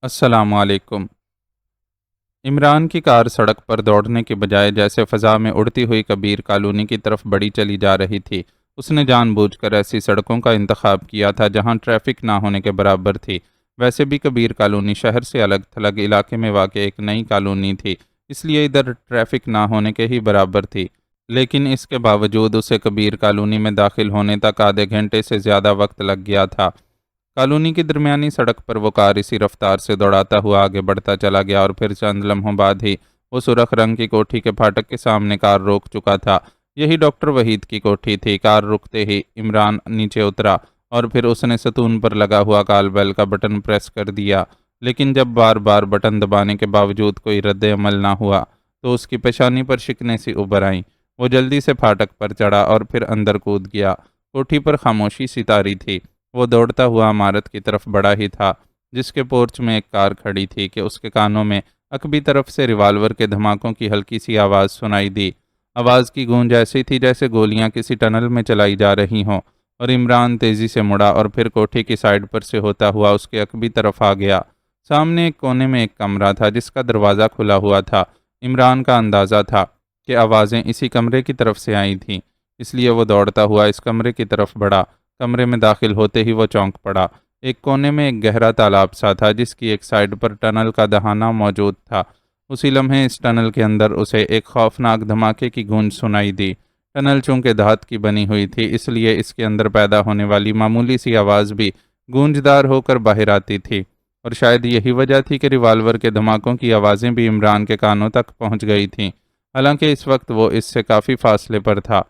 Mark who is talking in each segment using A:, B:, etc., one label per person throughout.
A: السلام علیکم۔ عمران کی کار سڑک پر دوڑنے کے بجائے جیسے فضا میں اڑتی ہوئی کبیر کالونی کی طرف بڑھی چلی جا رہی تھی۔ اس نے جان بوجھ کر ایسی سڑکوں کا انتخاب کیا تھا جہاں ٹریفک نہ ہونے کے برابر تھی۔ ویسے بھی کبیر کالونی شہر سے الگ تھلگ علاقے میں واقع ایک نئی کالونی تھی، اس لیے ادھر ٹریفک نہ ہونے کے ہی برابر تھی، لیکن اس کے باوجود اسے کبیر کالونی میں داخل ہونے تک آدھے گھنٹے سے زیادہ وقت لگ گیا تھا۔ کالونی کی درمیانی سڑک پر وہ کار اسی رفتار سے دوڑاتا ہوا آگے بڑھتا چلا گیا اور پھر چند لمحوں بعد ہی وہ سرخ رنگ کی کوٹھی کے پھاٹک کے سامنے کار روک چکا تھا۔ یہی ڈاکٹر وحید کی کوٹھی تھی۔ کار رکتے ہی عمران نیچے اترا اور پھر اس نے ستون پر لگا ہوا کال بیل کا بٹن پریس کر دیا، لیکن جب بار بار بٹن دبانے کے باوجود کوئی رد عمل نہ ہوا تو اس کی پیشانی پر شکنیں سی ابھر آئیں۔ وہ جلدی سے پھاٹک پر چڑھا اور پھر اندر کود گیا۔ کوٹھی پر خاموشی سی طاری تھی۔ وہ دوڑتا ہوا عمارت کی طرف بڑھا ہی تھا، جس کے پورچ میں ایک کار کھڑی تھی کہ اس کے کانوں میں عقبی طرف سے ریوالور کے دھماکوں کی ہلکی سی آواز سنائی دی۔ آواز کی گونج ایسی تھی جیسے گولیاں کسی ٹنل میں چلائی جا رہی ہوں، اور عمران تیزی سے مڑا اور پھر کوٹھی کی سائڈ پر سے ہوتا ہوا اس کے عقبی طرف آ گیا۔ سامنے ایک کونے میں ایک کمرہ تھا جس کا دروازہ کھلا ہوا تھا۔ عمران کا اندازہ تھا کہ آوازیں اسی کمرے کی طرف سے آئی تھیں، اس لیے وہ دوڑتا ہوا اس کمرے کی طرف بڑھا۔ کمرے میں داخل ہوتے ہی وہ چونک پڑا۔ ایک کونے میں ایک گہرا تالاب سا تھا جس کی ایک سائڈ پر ٹنل کا دہانہ موجود تھا۔ اسی لمحے اس ٹنل کے اندر اسے ایک خوفناک دھماکے کی گونج سنائی دی۔ ٹنل چونکہ دھات کی بنی ہوئی تھی، اس لیے اس کے اندر پیدا ہونے والی معمولی سی آواز بھی گونجدار ہو کر باہر آتی تھی، اور شاید یہی وجہ تھی کہ ریوالور کے دھماکوں کی آوازیں بھی عمران کے کانوں تک پہنچ گئی تھیں، حالانکہ اس وقت وہ اس سے کافی فاصلے پر تھا۔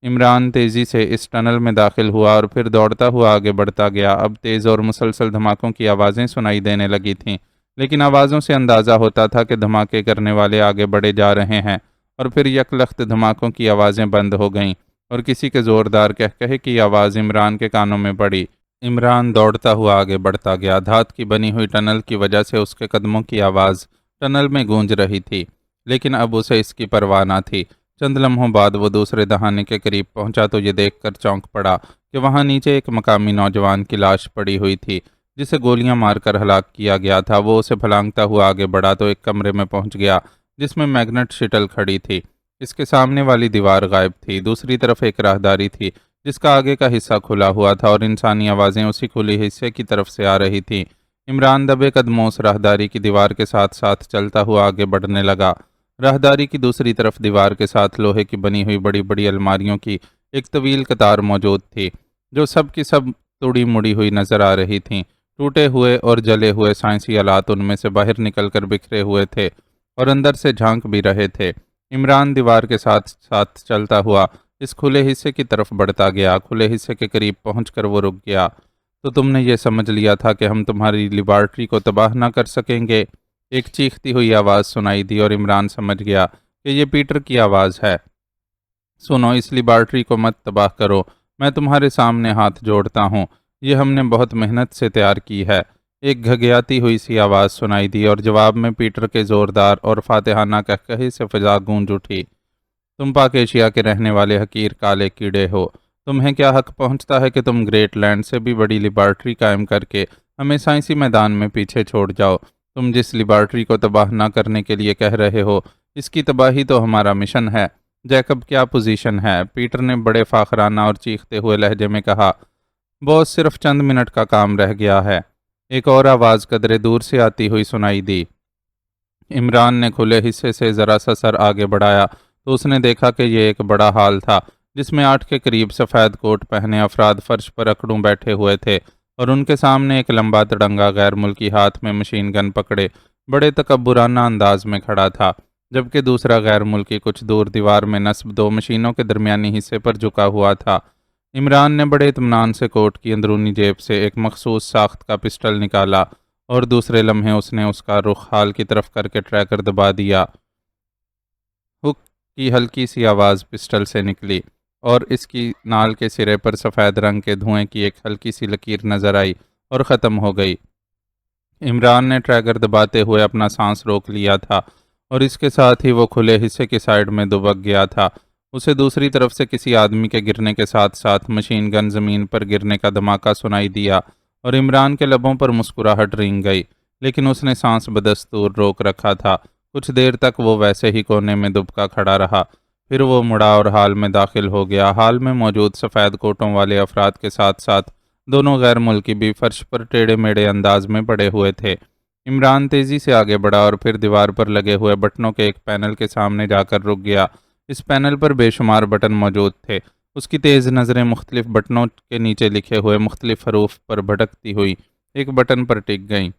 A: عمران تیزی سے اس ٹنل میں داخل ہوا اور پھر دوڑتا ہوا آگے بڑھتا گیا۔ اب تیز اور مسلسل دھماکوں کی آوازیں سنائی دینے لگی تھیں، لیکن آوازوں سے اندازہ ہوتا تھا کہ دھماکے کرنے والے آگے بڑھے جا رہے ہیں، اور پھر یکلخت دھماکوں کی آوازیں بند ہو گئیں اور کسی کے زوردار قہقہے کی آواز عمران کے کانوں میں پڑی۔ عمران دوڑتا ہوا آگے بڑھتا گیا۔ دھات کی بنی ہوئی ٹنل کی وجہ سے اس کے قدموں کی آواز ٹنل میں گونج رہی تھی، لیکن اب اسے اس کی پرواہ نہ تھی۔ چند لمحوں بعد وہ دوسرے دہانے کے قریب پہنچا تو یہ دیکھ کر چونک پڑا کہ وہاں نیچے ایک مقامی نوجوان کی لاش پڑی ہوئی تھی جسے گولیاں مار کر ہلاک کیا گیا تھا۔ وہ اسے پھلانگتا ہوا آگے بڑھا تو ایک کمرے میں پہنچ گیا جس میں میگنٹ شٹل کھڑی تھی۔ اس کے سامنے والی دیوار غائب تھی۔ دوسری طرف ایک راہداری تھی جس کا آگے کا حصہ کھلا ہوا تھا اور انسانی آوازیں اسی کھلی حصے کی طرف سے آ رہی تھیں۔ عمران دبے قدموں اس راہداری کی دیوار کے ساتھ ساتھ چلتا ہوا آگے بڑھنے لگا۔ راہداری کی دوسری طرف دیوار کے ساتھ لوہے کی بنی ہوئی بڑی بڑی الماریوں کی ایک طویل قطار موجود تھی، جو سب کی سب توڑی مڑی ہوئی نظر آ رہی تھیں۔ ٹوٹے ہوئے اور جلے ہوئے سائنسی آلات ان میں سے باہر نکل کر بکھرے ہوئے تھے اور اندر سے جھانک بھی رہے تھے۔ عمران دیوار کے ساتھ ساتھ چلتا ہوا اس کھلے حصے کی طرف بڑھتا گیا۔ کھلے حصے کے قریب پہنچ کر وہ رک گیا۔ تو تم نے یہ سمجھ لیا تھا کہ ہم تمہاری لیبارٹری کو تباہ نہ کر سکیں گے؟ ایک چیختی ہوئی آواز سنائی دی اور عمران سمجھ گیا کہ یہ پیٹر کی آواز ہے۔ سنو، اس لیبارٹری کو مت تباہ کرو، میں تمہارے سامنے ہاتھ جوڑتا ہوں، یہ ہم نے بہت محنت سے تیار کی ہے۔ ایک گھگیاتی ہوئی سی آواز سنائی دی اور جواب میں پیٹر کے زوردار اور فاتحانہ قہقہے سے فضا گونج اٹھی۔ تم پاک ایشیا کے رہنے والے حقیر کالے کیڑے ہو، تمہیں کیا حق پہنچتا ہے کہ تم گریٹ لینڈ سے بھی بڑی لیبارٹری قائم کر کے ہمیں سائنسی میدان میں پیچھے چھوڑ جاؤ؟ تم جس لیبارٹری کو تباہ نہ کرنے کے لیے کہہ رہے ہو، اس کی تباہی تو ہمارا مشن ہے۔ جیکب، کیا پوزیشن ہے؟ پیٹر نے بڑے فاخرانہ اور چیختے ہوئے لہجے میں کہا۔ باس، صرف چند منٹ کا کام رہ گیا ہے، ایک اور آواز قدرے دور سے آتی ہوئی سنائی دی۔ عمران نے کھلے حصے سے ذرا سا سر آگے بڑھایا تو اس نے دیکھا کہ یہ ایک بڑا ہال تھا جس میں 8 کے قریب سفید کوٹ پہنے افراد فرش پر اکڑوں بیٹھے ہوئے تھے، اور ان کے سامنے ایک لمبا تڑنگا غیر ملکی ہاتھ میں مشین گن پکڑے بڑے تکبرانہ انداز میں کھڑا تھا، جبکہ دوسرا غیر ملکی کچھ دور دیوار میں نصب 2 مشینوں کے درمیانی حصے پر جھکا ہوا تھا۔ عمران نے بڑے اطمینان سے کوٹ کی اندرونی جیب سے ایک مخصوص ساخت کا پسٹل نکالا اور دوسرے لمحے اس نے اس کا رخ ہال کی طرف کر کے ٹریگر دبا دیا۔ ہک کی ہلکی سی آواز پسٹل سے نکلی اور اس کی نال کے سرے پر سفید رنگ کے دھوئیں کی ایک ہلکی سی لکیر نظر آئی اور ختم ہو گئی۔ عمران نے ٹریگر دباتے ہوئے اپنا سانس روک لیا تھا اور اس کے ساتھ ہی وہ کھلے حصے کی سائڈ میں دبک گیا تھا۔ اسے دوسری طرف سے کسی آدمی کے گرنے کے ساتھ ساتھ مشین گن زمین پر گرنے کا دھماکہ سنائی دیا اور عمران کے لبوں پر مسکراہٹ رنگ گئی۔ لیکن اس نے سانس بدستور روک رکھا تھا۔ کچھ دیر تک وہ ویسے ہی کونے میں دبکا کھڑا رہا، پھر وہ مڑا اور ہال میں داخل ہو گیا۔ ہال میں موجود سفید کوٹوں والے افراد کے ساتھ ساتھ دونوں غیر ملکی بھی فرش پر ٹیڑھے میڑھے انداز میں پڑے ہوئے تھے۔ عمران تیزی سے آگے بڑھا اور پھر دیوار پر لگے ہوئے بٹنوں کے ایک پینل کے سامنے جا کر رک گیا۔ اس پینل پر بے شمار بٹن موجود تھے۔ اس کی تیز نظریں مختلف بٹنوں کے نیچے لکھے ہوئے مختلف حروف پر بھٹکتی ہوئی ایک بٹن پر ٹک گئیں،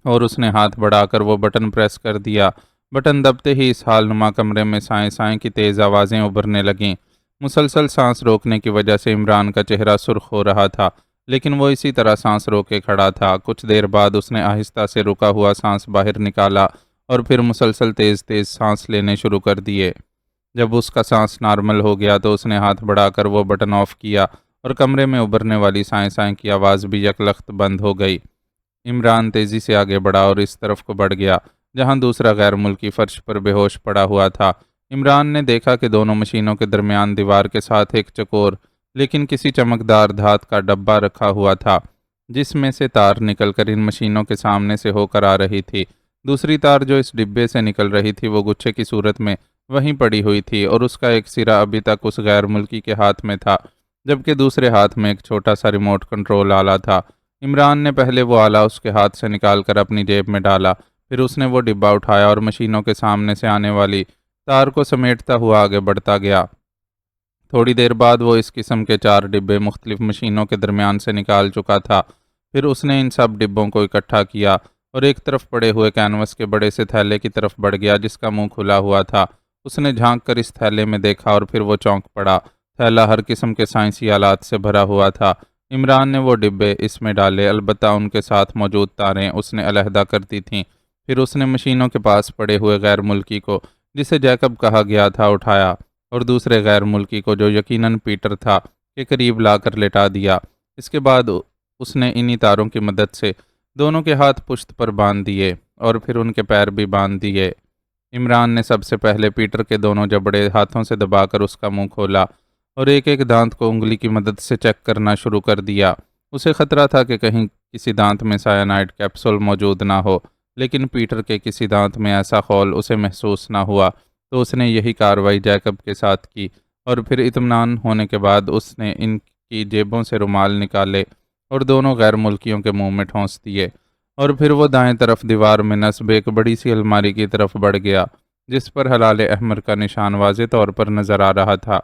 A: اور اس نے ہاتھ بڑھا کر وہ بٹن پریس کر دیا۔ بٹن دبتے ہی اس حال نما کمرے میں سائیں سائیں کی تیز آوازیں ابھرنے لگیں۔ مسلسل سانس روکنے کی وجہ سے عمران کا چہرہ سرخ ہو رہا تھا، لیکن وہ اسی طرح سانس روکے کھڑا تھا۔ کچھ دیر بعد اس نے آہستہ سے رکا ہوا سانس باہر نکالا اور پھر مسلسل تیز تیز سانس لینے شروع کر دیے۔ جب اس کا سانس نارمل ہو گیا تو اس نے ہاتھ بڑھا کر وہ بٹن آف کیا اور کمرے میں ابھرنے والی سائیں سائیں کی آواز بھی یکلخت بند ہو گئی۔ عمران تیزی سے آگے بڑھا اور اس طرف کو بڑھ گیا جہاں دوسرا غیر ملکی فرش پر بے ہوش پڑا ہوا تھا۔ عمران نے دیکھا کہ دونوں مشینوں کے درمیان دیوار کے ساتھ ایک چکور لیکن کسی چمکدار دھات کا ڈبہ رکھا ہوا تھا، جس میں سے تار نکل کر ان مشینوں کے سامنے سے ہو کر آ رہی تھی۔ دوسری تار جو اس ڈبے سے نکل رہی تھی وہ گچھے کی صورت میں وہیں پڑی ہوئی تھی، اور اس کا ایک سرا ابھی تک اس غیر ملکی کے ہاتھ میں تھا، جبکہ دوسرے ہاتھ میں ایک چھوٹا سا ریموٹ کنٹرول آلہ تھا۔ عمران نے پہلے وہ آلہ اس کے ہاتھ سے نکال کر اپنی جیب میں ڈالا، پھر اس نے وہ ڈبہ اٹھایا اور مشینوں کے سامنے سے آنے والی تار کو سمیٹتا ہوا آگے بڑھتا گیا۔ تھوڑی دیر بعد وہ اس قسم کے 4 ڈبے مختلف مشینوں کے درمیان سے نکال چکا تھا۔ پھر اس نے ان سب ڈبوں کو اکٹھا کیا اور ایک طرف پڑے ہوئے کینوس کے بڑے سے تھیلے کی طرف بڑھ گیا جس کا منہ کھلا ہوا تھا۔ اس نے جھانک کر اس تھیلے میں دیکھا اور پھر وہ چونک پڑا۔ تھیلا ہر قسم کے سائنسی آلات سے بھرا ہوا تھا۔ عمران نے وہ ڈبے اس میں ڈالے، البتہ ان کے ساتھ موجود تاریں اس نے علیحدہ کر دی تھیں۔ پھر اس نے مشینوں کے پاس پڑے ہوئے غیر ملکی کو، جسے جیکب کہا گیا تھا، اٹھایا اور دوسرے غیر ملکی کو، جو یقیناً پیٹر تھا، کے قریب لا کر لٹا دیا۔ اس کے بعد اس نے انہی تاروں کی مدد سے دونوں کے ہاتھ پشت پر باندھ دیے اور پھر ان کے پیر بھی باندھ دیے۔ عمران نے سب سے پہلے پیٹر کے دونوں جبڑے ہاتھوں سے دبا کر اس کا منہ کھولا اور ایک ایک دانت کو انگلی کی مدد سے چیک کرنا شروع کر دیا۔ اسے خطرہ تھا کہ کہیں کسی دانت میں سائنائڈ کیپسول موجود نہ ہو، لیکن پیٹر کے کسی دانت میں ایسا خول اسے محسوس نہ ہوا، تو اس نے یہی کارروائی جیکب کے ساتھ کی، اور پھر اطمینان ہونے کے بعد اس نے ان کی جیبوں سے رومال نکالے اور دونوں غیر ملکیوں کے منہ میں ٹھونس دیے، اور پھر وہ دائیں طرف دیوار میں نصب ایک بڑی سی الماری کی طرف بڑھ گیا جس پر ہلال احمر کا نشان واضح طور پر نظر آ رہا تھا۔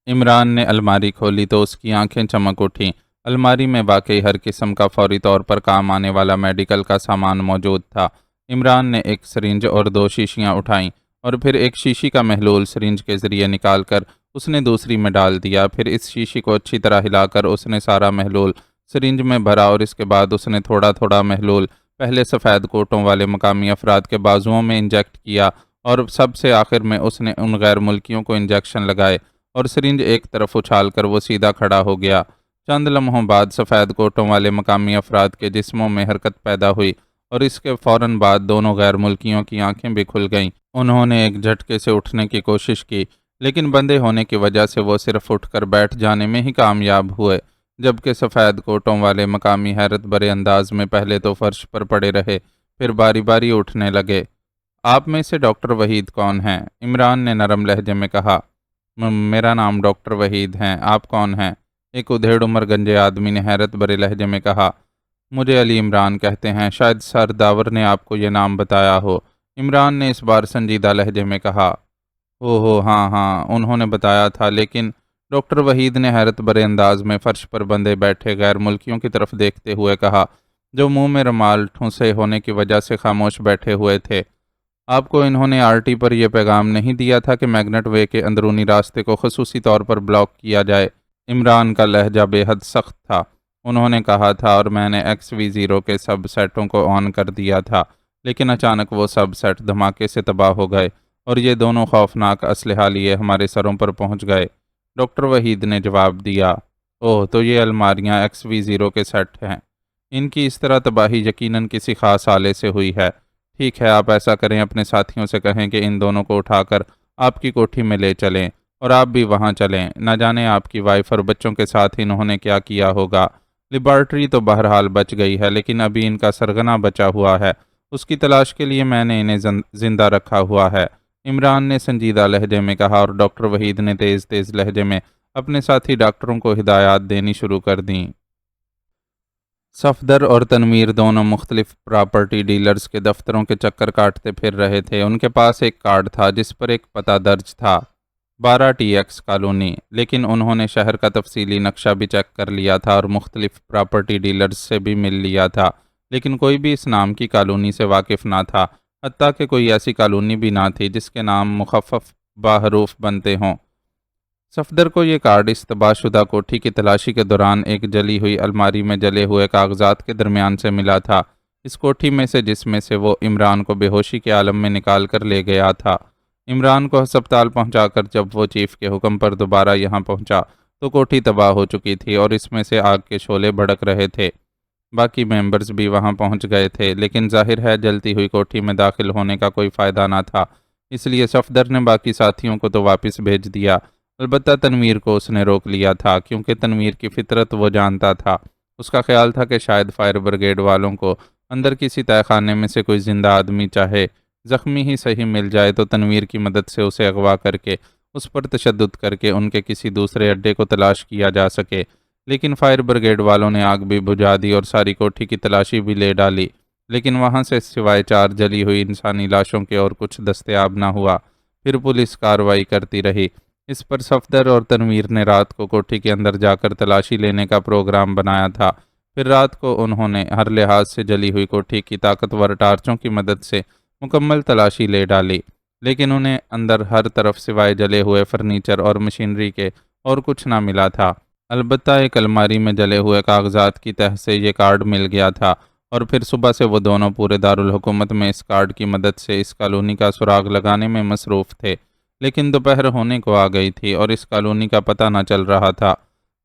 A: عمران نے الماری کھولی تو اس کی آنکھیں چمک اٹھیں۔ الماری میں واقعی ہر قسم کا فوری طور پر کام آنے والا میڈیکل کا سامان موجود تھا۔ عمران نے ایک سرنج اور 2 شیشیاں اٹھائیں اور پھر ایک شیشی کا محلول سرنج کے ذریعے نکال کر اس نے دوسری میں ڈال دیا۔ پھر اس شیشی کو اچھی طرح ہلا کر اس نے سارا محلول سرنج میں بھرا، اور اس کے بعد اس نے تھوڑا تھوڑا محلول پہلے سفید کوٹوں والے مقامی افراد کے بازوؤں میں انجیکٹ کیا، اور سب سے آخر میں اس نے ان غیر ملکیوں کو انجیکشن لگائے اور سرنج ایک طرف اچھال کر وہ سیدھا کھڑا ہو گیا۔ چند لمحوں بعد سفید کوٹوں والے مقامی افراد کے جسموں میں حرکت پیدا ہوئی، اور اس کے فوراً بعد دونوں غیر ملکیوں کی آنکھیں بھی کھل گئیں۔ انہوں نے ایک جھٹکے سے اٹھنے کی کوشش کی، لیکن بندھے ہونے کی وجہ سے وہ صرف اٹھ کر بیٹھ جانے میں ہی کامیاب ہوئے، جبکہ سفید کوٹوں والے مقامی حیرت بھرے انداز میں پہلے تو فرش پر پڑے رہے، پھر باری باری اٹھنے لگے۔ آپ میں سے ڈاکٹر وحید کون ہیں؟ عمران نے نرم لہجے میں کہا۔ میرا نام ڈاکٹر وحید ہے، آپ کون ہیں؟ ایک ادھیڑ عمر گنجے آدمی نے حیرت بھرے لہجے میں کہا۔ مجھے علی عمران کہتے ہیں، شاید سر داور نے آپ کو یہ نام بتایا ہو، عمران نے اس بار سنجیدہ لہجے میں کہا۔ ہو ہاں ہاں، انہوں نے بتایا تھا، لیکن ڈاکٹر وحید نے حیرت بھرے انداز میں فرش پر بندھے بیٹھے غیر ملکیوں کی طرف دیکھتے ہوئے کہا، جو منہ میں رومال ٹھونسے ہونے کی وجہ سے خاموش بیٹھے ہوئے تھے۔ آپ کو انہوں نے آرٹی پر یہ پیغام نہیں دیا تھا کہ میگنٹ وے کے اندرونی راستے کو خصوصی طور پر بلاک کیا جائے؟ عمران کا لہجہ بے حد سخت تھا۔ انہوں نے کہا تھا، اور میں نے XV0 کے سب سیٹوں کو آن کر دیا تھا، لیکن اچانک وہ سب سیٹ دھماکے سے تباہ ہو گئے اور یہ دونوں خوفناک اسلحہ لیے ہمارے سروں پر پہنچ گئے۔ ڈاکٹر وحید نے جواب دیا۔ اوہ، تو یہ الماریاں XV0 کے سیٹ ہیں۔ ان کی اس طرح تباہی یقیناً کسی خاص آلے سے ہوئی ہے۔ ٹھیک ہے، آپ ایسا کریں، اپنے ساتھیوں سے کہیں کہ ان دونوں کو اٹھا کر آپ کی کوٹھی میں لے چلیں، اور آپ بھی وہاں چلیں۔ نہ جانے آپ کی وائف اور بچوں کے ساتھ انہوں نے کیا کیا ہوگا۔ لیبارٹری تو بہرحال بچ گئی ہے، لیکن ابھی ان کا سرغنہ بچا ہوا ہے، اس کی تلاش کے لیے میں نے انہیں زندہ رکھا ہوا ہے، عمران نے سنجیدہ لہجے میں کہا، اور ڈاکٹر وحید نے تیز تیز لہجے میں اپنے ساتھی ڈاکٹروں کو ہدایات دینی شروع کر دیں۔ صفدر اور تنویر دونوں مختلف پراپرٹی ڈیلرز کے دفتروں کے چکر کاٹتے پھر رہے تھے۔ ان کے پاس ایک کارڈ تھا جس پر ایک پتہ درج تھا، 12 کالونی، لیکن انہوں نے شہر کا تفصیلی نقشہ بھی چیک کر لیا تھا اور مختلف پراپرٹی ڈیلرز سے بھی مل لیا تھا، لیکن کوئی بھی اس نام کی کالونی سے واقف نہ تھا، حتیٰ کہ کوئی ایسی کالونی بھی نہ تھی جس کے نام مخفف بحروف بنتے ہوں۔ صفدر کو یہ کارڈ اس تباہ شدہ کوٹھی کی تلاشی کے دوران ایک جلی ہوئی الماری میں جلے ہوئے کاغذات کے درمیان سے ملا تھا، اس کوٹھی میں سے جس میں سے وہ عمران کو بے ہوشی کے عالم میں نکال کر لے گیا تھا۔ عمران کو ہسپتال پہنچا کر جب وہ چیف کے حکم پر دوبارہ یہاں پہنچا تو کوٹھی تباہ ہو چکی تھی اور اس میں سے آگ کے شعلے بھڑک رہے تھے۔ باقی ممبرز بھی وہاں پہنچ گئے تھے، لیکن ظاہر ہے جلتی ہوئی کوٹھی میں داخل ہونے کا کوئی فائدہ نہ تھا، اس لیے صفدر نے باقی ساتھیوں کو تو واپس بھیج دیا، البتہ تنویر کو اس نے روک لیا تھا، کیونکہ تنویر کی فطرت وہ جانتا تھا۔ اس کا خیال تھا کہ شاید فائر بریگیڈ والوں کو اندر کسی تہہ خانے میں سے کوئی زندہ آدمی چاہے زخمی ہی صحیح مل جائے تو تنویر کی مدد سے اسے اغوا کر کے اس پر تشدد کر کے ان کے کسی دوسرے اڈے کو تلاش کیا جا سکے، لیکن فائر بریگیڈ والوں نے آگ بھی بجھا دی اور ساری کوٹھی کی تلاشی بھی لے ڈالی، لیکن وہاں سے سوائے 4 جلی ہوئی انسانی لاشوں کے اور کچھ دستیاب نہ ہوا۔ پھر پولیس کارروائی کرتی رہی۔ اس پر صفدر اور تنویر نے رات کو کوٹھی کے اندر جا کر تلاشی لینے کا پروگرام بنایا تھا۔ پھر رات کو انہوں نے ہر لحاظ سے جلی ہوئی کوٹھی کی طاقتور ٹارچوں کی مدد سے مکمل تلاشی لے ڈالی، لیکن انہیں اندر ہر طرف سوائے جلے ہوئے فرنیچر اور مشینری کے اور کچھ نہ ملا تھا، البتہ ایک الماری میں جلے ہوئے کاغذات کی تہہ سے یہ کارڈ مل گیا تھا، اور پھر صبح سے وہ دونوں پورے دارالحکومت میں اس کارڈ کی مدد سے اس کالونی کا سراغ لگانے میں مصروف تھے، لیکن دوپہر ہونے کو آ گئی تھی اور اس کالونی کا پتہ نہ چل رہا تھا۔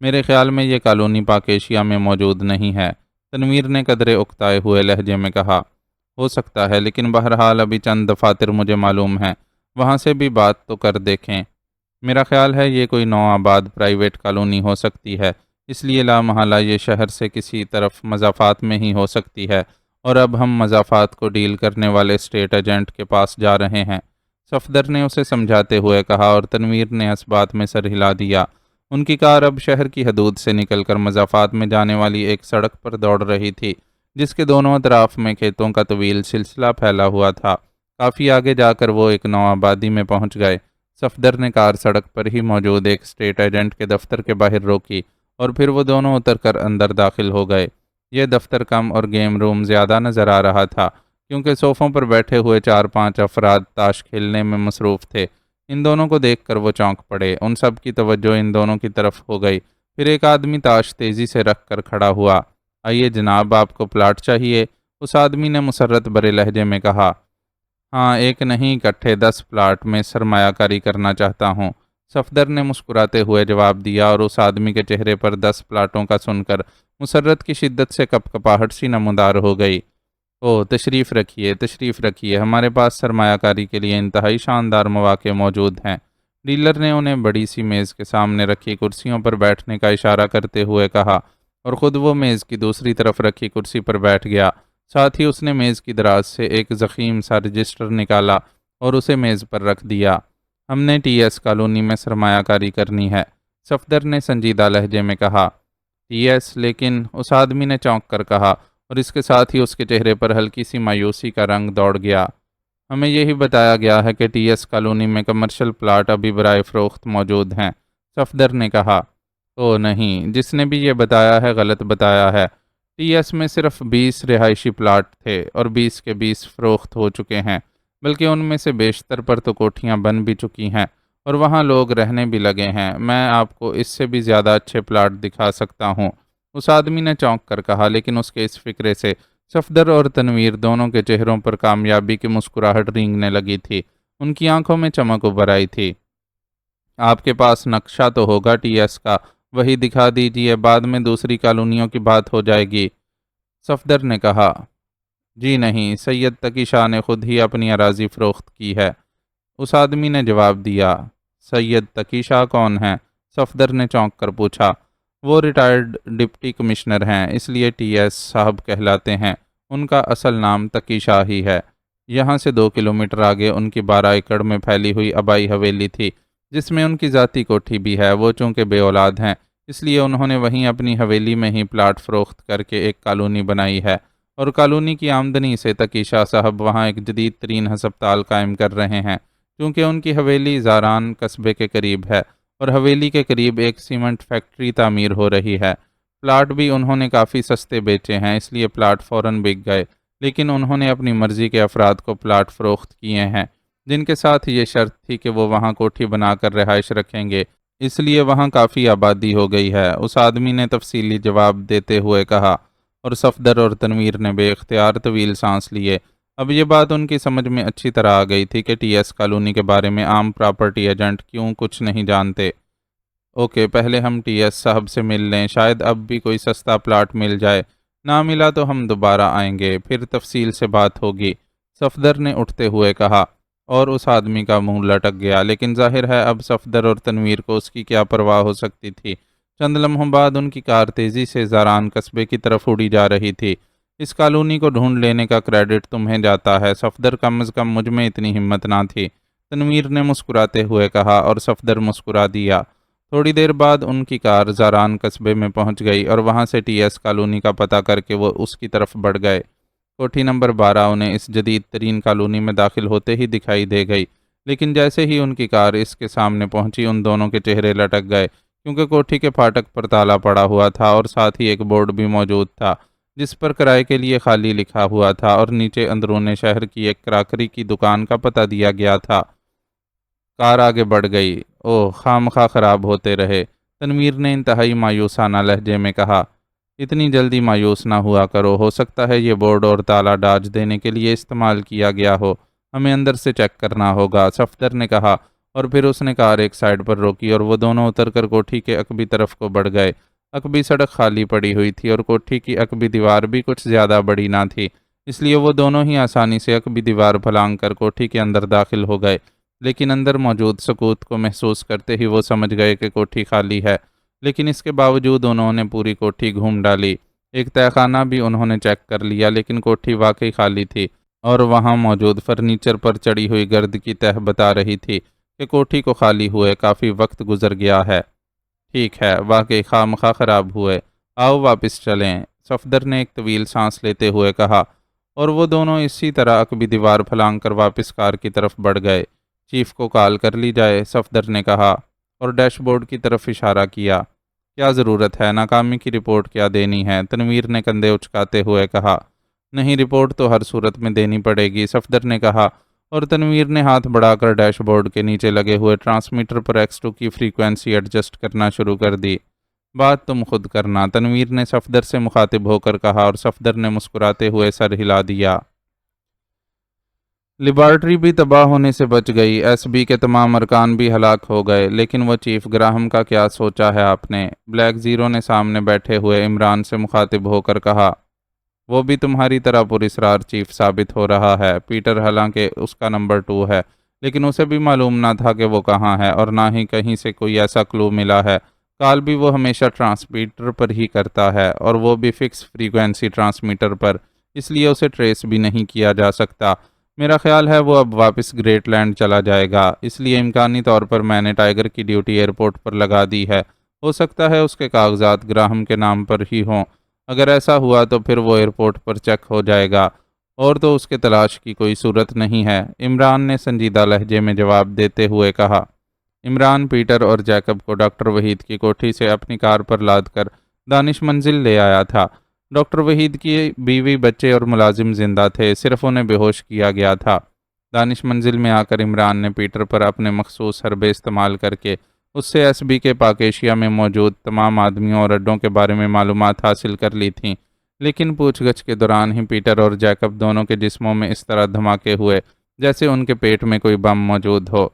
A: میرے خیال میں یہ کالونی پاک ایشیا میں موجود نہیں ہے، تنویر نے قدرے اکتائے ہوئے لہجے میں کہا۔ ہو سکتا ہے، لیکن بہرحال ابھی چند دفاتر مجھے معلوم ہیں، وہاں سے بھی بات تو کر دیکھیں۔ میرا خیال ہے یہ کوئی نوآباد پرائیویٹ کالونی ہو سکتی ہے، اس لیے لامحالہ یہ شہر سے کسی طرف مضافات میں ہی ہو سکتی ہے، اور اب ہم مضافات کو ڈیل کرنے والے اسٹیٹ ایجنٹ کے پاس جا رہے ہیں، صفدر نے اسے سمجھاتے ہوئے کہا، اور تنویر نے اس بات میں سر ہلا دیا۔ ان کی کار اب شہر کی حدود سے نکل کر مضافات میں جانے والی ایک سڑک پر دوڑ رہی تھی، جس کے دونوں اطراف میں کھیتوں کا طویل سلسلہ پھیلا ہوا تھا۔ کافی آگے جا کر وہ ایک نوآبادی میں پہنچ گئے۔ صفدر نے کار سڑک پر ہی موجود ایک اسٹیٹ ایجنٹ کے دفتر کے باہر روکی، اور پھر وہ دونوں اتر کر اندر داخل ہو گئے۔ یہ دفتر کم اور گیم روم زیادہ نظر آ رہا تھا، کیونکہ صوفوں پر بیٹھے ہوئے 4-5 افراد تاش کھیلنے میں مصروف تھے۔ ان دونوں کو دیکھ کر وہ چونک پڑے، ان سب کی توجہ ان دونوں کی طرف ہو گئی۔ پھر ایک آدمی تاش تیزی سے رکھ کر کھڑا ہوا۔ آئیے جناب، آپ کو پلاٹ چاہیے؟ اس آدمی نے مسرت بھرے لہجے میں کہا۔ ہاں، ایک نہیں اکٹھے 10 پلاٹ میں سرمایہ کاری کرنا چاہتا ہوں، صفدر نے مسکراتے ہوئے جواب دیا، اور اس آدمی کے چہرے پر 10 پلاٹوں کا سن کر مسرت کی شدت سے کپکپاہٹ سی نمودار ہو گئی۔ تشریف رکھیے، ہمارے پاس سرمایہ کاری کے لیے انتہائی شاندار مواقع موجود ہیں۔ ڈیلر نے انہیں بڑی سی میز کے سامنے رکھی کرسیوں پر بیٹھنے کا اشارہ کرتے ہوئے کہا، اور خود وہ میز کی دوسری طرف رکھی کرسی پر بیٹھ گیا۔ ساتھ ہی اس نے میز کی دراز سے ایک ضخیم سا رجسٹر نکالا اور اسے میز پر رکھ دیا۔ ہم نے ٹی ایس کالونی میں سرمایہ کاری کرنی ہے، صفدر نے سنجیدہ لہجے میں کہا۔ T S? لیکن، اس آدمی نے چونک کر کہا، اور اس کے ساتھ ہی اس کے چہرے پر ہلکی سی مایوسی کا رنگ دوڑ گیا۔ ہمیں یہی بتایا گیا ہے کہ ٹی ایس کالونی میں کمرشل پلاٹ ابھی برائے فروخت موجود ہیں، صفدر نے کہا۔ نہیں، جس نے بھی یہ بتایا ہے غلط بتایا ہے۔ ٹی ایس میں صرف 20 رہائشی پلاٹ تھے اور 20 کے 20 فروخت ہو چکے ہیں، بلکہ ان میں سے بیشتر پر تو کوٹھیاں بن بھی چکی ہیں اور وہاں لوگ رہنے بھی لگے ہیں۔ میں آپ کو اس سے بھی زیادہ اچھے پلاٹ دکھا سکتا ہوں، اس آدمی نے چونک کر کہا، لیکن اس کے اس فکرے سے صفدر اور تنویر دونوں کے چہروں پر کامیابی کی مسکراہٹ رینگنے لگی تھی، ان کی آنکھوں میں چمک ابھر آئی تھی۔ آپ کے پاس نقشہ تو ہوگا ٹی ایس کا، وہی دکھا دیجئے، بعد میں دوسری کالونیوں کی بات ہو جائے گی، صفدر نے کہا۔ جی نہیں، سید تقی شاہ نے خود ہی اپنی اراضی فروخت کی ہے، اس آدمی نے جواب دیا۔ سید تقی شاہ کون ہیں؟ صفدر نے چونک کر پوچھا۔ وہ ریٹائرڈ ڈپٹی کمشنر ہیں، اس لیے ٹی ایس صاحب کہلاتے ہیں۔ ان کا اصل نام تقی شاہ ہی ہے۔ یہاں سے 2 کلومیٹر آگے ان کی 12 ایکڑ میں پھیلی ہوئی آبائی حویلی تھی، جس میں ان کی ذاتی کوٹھی بھی ہے۔ وہ چونکہ بے اولاد ہیں، اس لیے انہوں نے وہیں اپنی حویلی میں ہی پلاٹ فروخت کر کے ایک کالونی بنائی ہے، اور کالونی کی آمدنی سے تقی شاہ صاحب وہاں ایک جدید ترین ہسپتال قائم کر رہے ہیں۔ چونکہ ان کی حویلی زاران قصبے کے قریب ہے اور حویلی کے قریب ایک سیمنٹ فیکٹری تعمیر ہو رہی ہے، پلاٹ بھی انہوں نے کافی سستے بیچے ہیں، اس لیے پلاٹ فوراً بک گئے۔ لیکن انہوں نے اپنی مرضی کے افراد کو پلاٹ فروخت کیے ہیں، جن کے ساتھ یہ شرط تھی کہ وہ وہاں کوٹھی بنا کر رہائش رکھیں گے، اس لیے وہاں کافی آبادی ہو گئی ہے۔ اس آدمی نے تفصیلی جواب دیتے ہوئے کہا، اور صفدر اور تنویر نے بے اختیار طویل سانس لیے۔ اب یہ بات ان کی سمجھ میں اچھی طرح آ گئی تھی کہ ٹی ایس کالونی کے بارے میں عام پراپرٹی ایجنٹ کیوں کچھ نہیں جانتے۔ اوکے، پہلے ہم ٹی ایس صاحب سے مل لیں، شاید اب بھی کوئی سستا پلاٹ مل جائے، نہ ملا تو ہم دوبارہ آئیں گے، پھر تفصیل سے بات ہوگی، صفدر نے اٹھتے ہوئے کہا، اور اس آدمی کا منہ لٹک گیا۔ لیکن ظاہر ہے اب صفدر اور تنویر کو اس کی کیا پرواہ ہو سکتی تھی۔ چند لمحوں بعد ان کی کار تیزی سے زاران قصبے کی طرف اڑی جا رہی تھی۔ اس کالونی کو ڈھونڈ لینے کا کریڈٹ تمہیں جاتا ہے صفدر، کم از کم مجھ میں اتنی ہمت نہ تھی، تنویر نے مسکراتے ہوئے کہا، اور صفدر مسکرا دیا۔ تھوڑی دیر بعد ان کی کار زاران قصبے میں پہنچ گئی اور وہاں سے ٹی ایس کالونی کا پتہ کر کے وہ اس کی طرف بڑھ گئے۔ کوٹھی نمبر 12 انہیں اس جدید ترین کالونی میں داخل ہوتے ہی دکھائی دے گئی، لیکن جیسے ہی ان کی کار اس کے سامنے پہنچی ان دونوں کے چہرے لٹک گئے، کیونکہ کوٹھی کے پھاٹک پر تالا پڑا ہوا تھا اور ساتھ ہی ایک بورڈ بھی موجود تھا جس پر کرائے کے لیے خالی لکھا ہوا تھا، اور نیچے اندرون شہر کی ایک کراکری کی دکان کا پتہ دیا گیا تھا۔ کار آگے بڑھ گئی۔ اوہ، خواہ خراب ہوتے رہے، تنویر نے انتہائی مایوسانہ لہجے میں کہا۔ اتنی جلدی مایوس نہ ہوا کرو، ہو سکتا ہے یہ بورڈ اور تالا ڈاج دینے کے لیے استعمال کیا گیا ہو، ہمیں اندر سے چیک کرنا ہوگا، صفدر نے کہا، اور پھر اس نے کار ایک سائیڈ پر روکی اور وہ دونوں اتر کر کوٹھی کے عقبی طرف کو بڑھ گئے۔ عقبی سڑک خالی پڑی ہوئی تھی اور کوٹھی کی عقبی دیوار بھی کچھ زیادہ بڑی نہ تھی، اس لیے وہ دونوں ہی آسانی سے عقبی دیوار پھلانگ کر کوٹھی کے اندر داخل ہو گئے۔ لیکن اندر موجود سکوت کو محسوس کرتے ہی وہ سمجھ گئے کہ کوٹھی خالی ہے، لیکن اس کے باوجود انہوں نے پوری کوٹھی گھوم ڈالی۔ ایک تہہ خانہ بھی انہوں نے چیک کر لیا، لیکن کوٹھی واقعی خالی تھی، اور وہاں موجود فرنیچر پر چڑی ہوئی گرد کی تہہ بتا رہی تھی کہ کوٹھی کو خالی ہوئے کافی وقت گزر گیا ہے۔ ٹھیک ہے، واقعی خواہ خراب ہوئے، آؤ واپس چلیں، صفدر نے ایک طویل سانس لیتے ہوئے کہا، اور وہ دونوں اسی طرح عقبی دیوار پھلانگ کر واپس کار کی طرف بڑھ گئے۔ چیف کو کال کر لی جائے، صفدر نے کہا، اور ڈیش بورڈ کی طرف اشارہ کیا۔ کیا ضرورت ہے، ناکامی کی رپورٹ کیا دینی ہے، تنویر نے کندھے اچکاتے ہوئے کہا۔ نہیں، رپورٹ تو ہر صورت میں دینی پڑے گی، صفدر نے کہا، اور تنویر نے ہاتھ بڑھا کر ڈیش بورڈ کے نیچے لگے ہوئے ٹرانسمیٹر پر X2 کی فریکوینسی ایڈجسٹ کرنا شروع کر دی۔ بات تم خود کرنا، تنویر نے صفدر سے مخاطب ہو کر کہا، اور صفدر نے مسکراتے ہوئے سر ہلا دیا۔ لیبارٹری بھی تباہ ہونے سے بچ گئی، ایس بی کے تمام ارکان بھی ہلاک ہو گئے، لیکن وہ چیف گراہم کا کیا سوچا ہے آپ نے؟ بلیک زیرو نے سامنے بیٹھے ہوئے عمران سے مخاطب ہو کر کہا۔ وہ بھی تمہاری طرح پراسرار چیف ثابت ہو رہا ہے، پیٹر، حالانکہ اس کا نمبر 2 ہے، لیکن اسے بھی معلوم نہ تھا کہ وہ کہاں ہے، اور نہ ہی کہیں سے کوئی ایسا کلو ملا ہے۔ کال بھی وہ ہمیشہ ٹرانسمیٹر پر ہی کرتا ہے، اور وہ بھی فکس فریکوینسی ٹرانسمیٹر پر، اس لیے اسے ٹریس بھی نہیں کیا جا سکتا۔ میرا خیال ہے وہ اب واپس گریٹ لینڈ چلا جائے گا، اس لیے امکانی طور پر میں نے ٹائیگر کی ڈیوٹی ایئرپورٹ پر لگا دی ہے۔ ہو سکتا ہے اس کے کاغذات گراہم کے نام پر ہی ہوں، اگر ایسا ہوا تو پھر وہ ایئرپورٹ پر چیک ہو جائے گا، اور تو اس کے تلاش کی کوئی صورت نہیں ہے، عمران نے سنجیدہ لہجے میں جواب دیتے ہوئے کہا۔ عمران پیٹر اور جیکب کو ڈاکٹر وحید کی کوٹھی سے اپنی کار پر لاد کر دانش منزل لے آیا تھا۔ ڈاکٹر وحید کی بیوی، بچے اور ملازم زندہ تھے، صرف انہیں بے ہوش کیا گیا تھا۔ دانش منزل میں آ کر عمران نے پیٹر پر اپنے مخصوص حربے استعمال کر کے اس سے ایس بی کے پاک ایشیا میں موجود تمام آدمیوں اور اڈوں کے بارے میں معلومات حاصل کر لی تھیں، لیکن پوچھ گچھ کے دوران ہی پیٹر اور جیکب دونوں کے جسموں میں اس طرح دھماکے ہوئے جیسے ان کے پیٹ میں کوئی بم موجود ہو،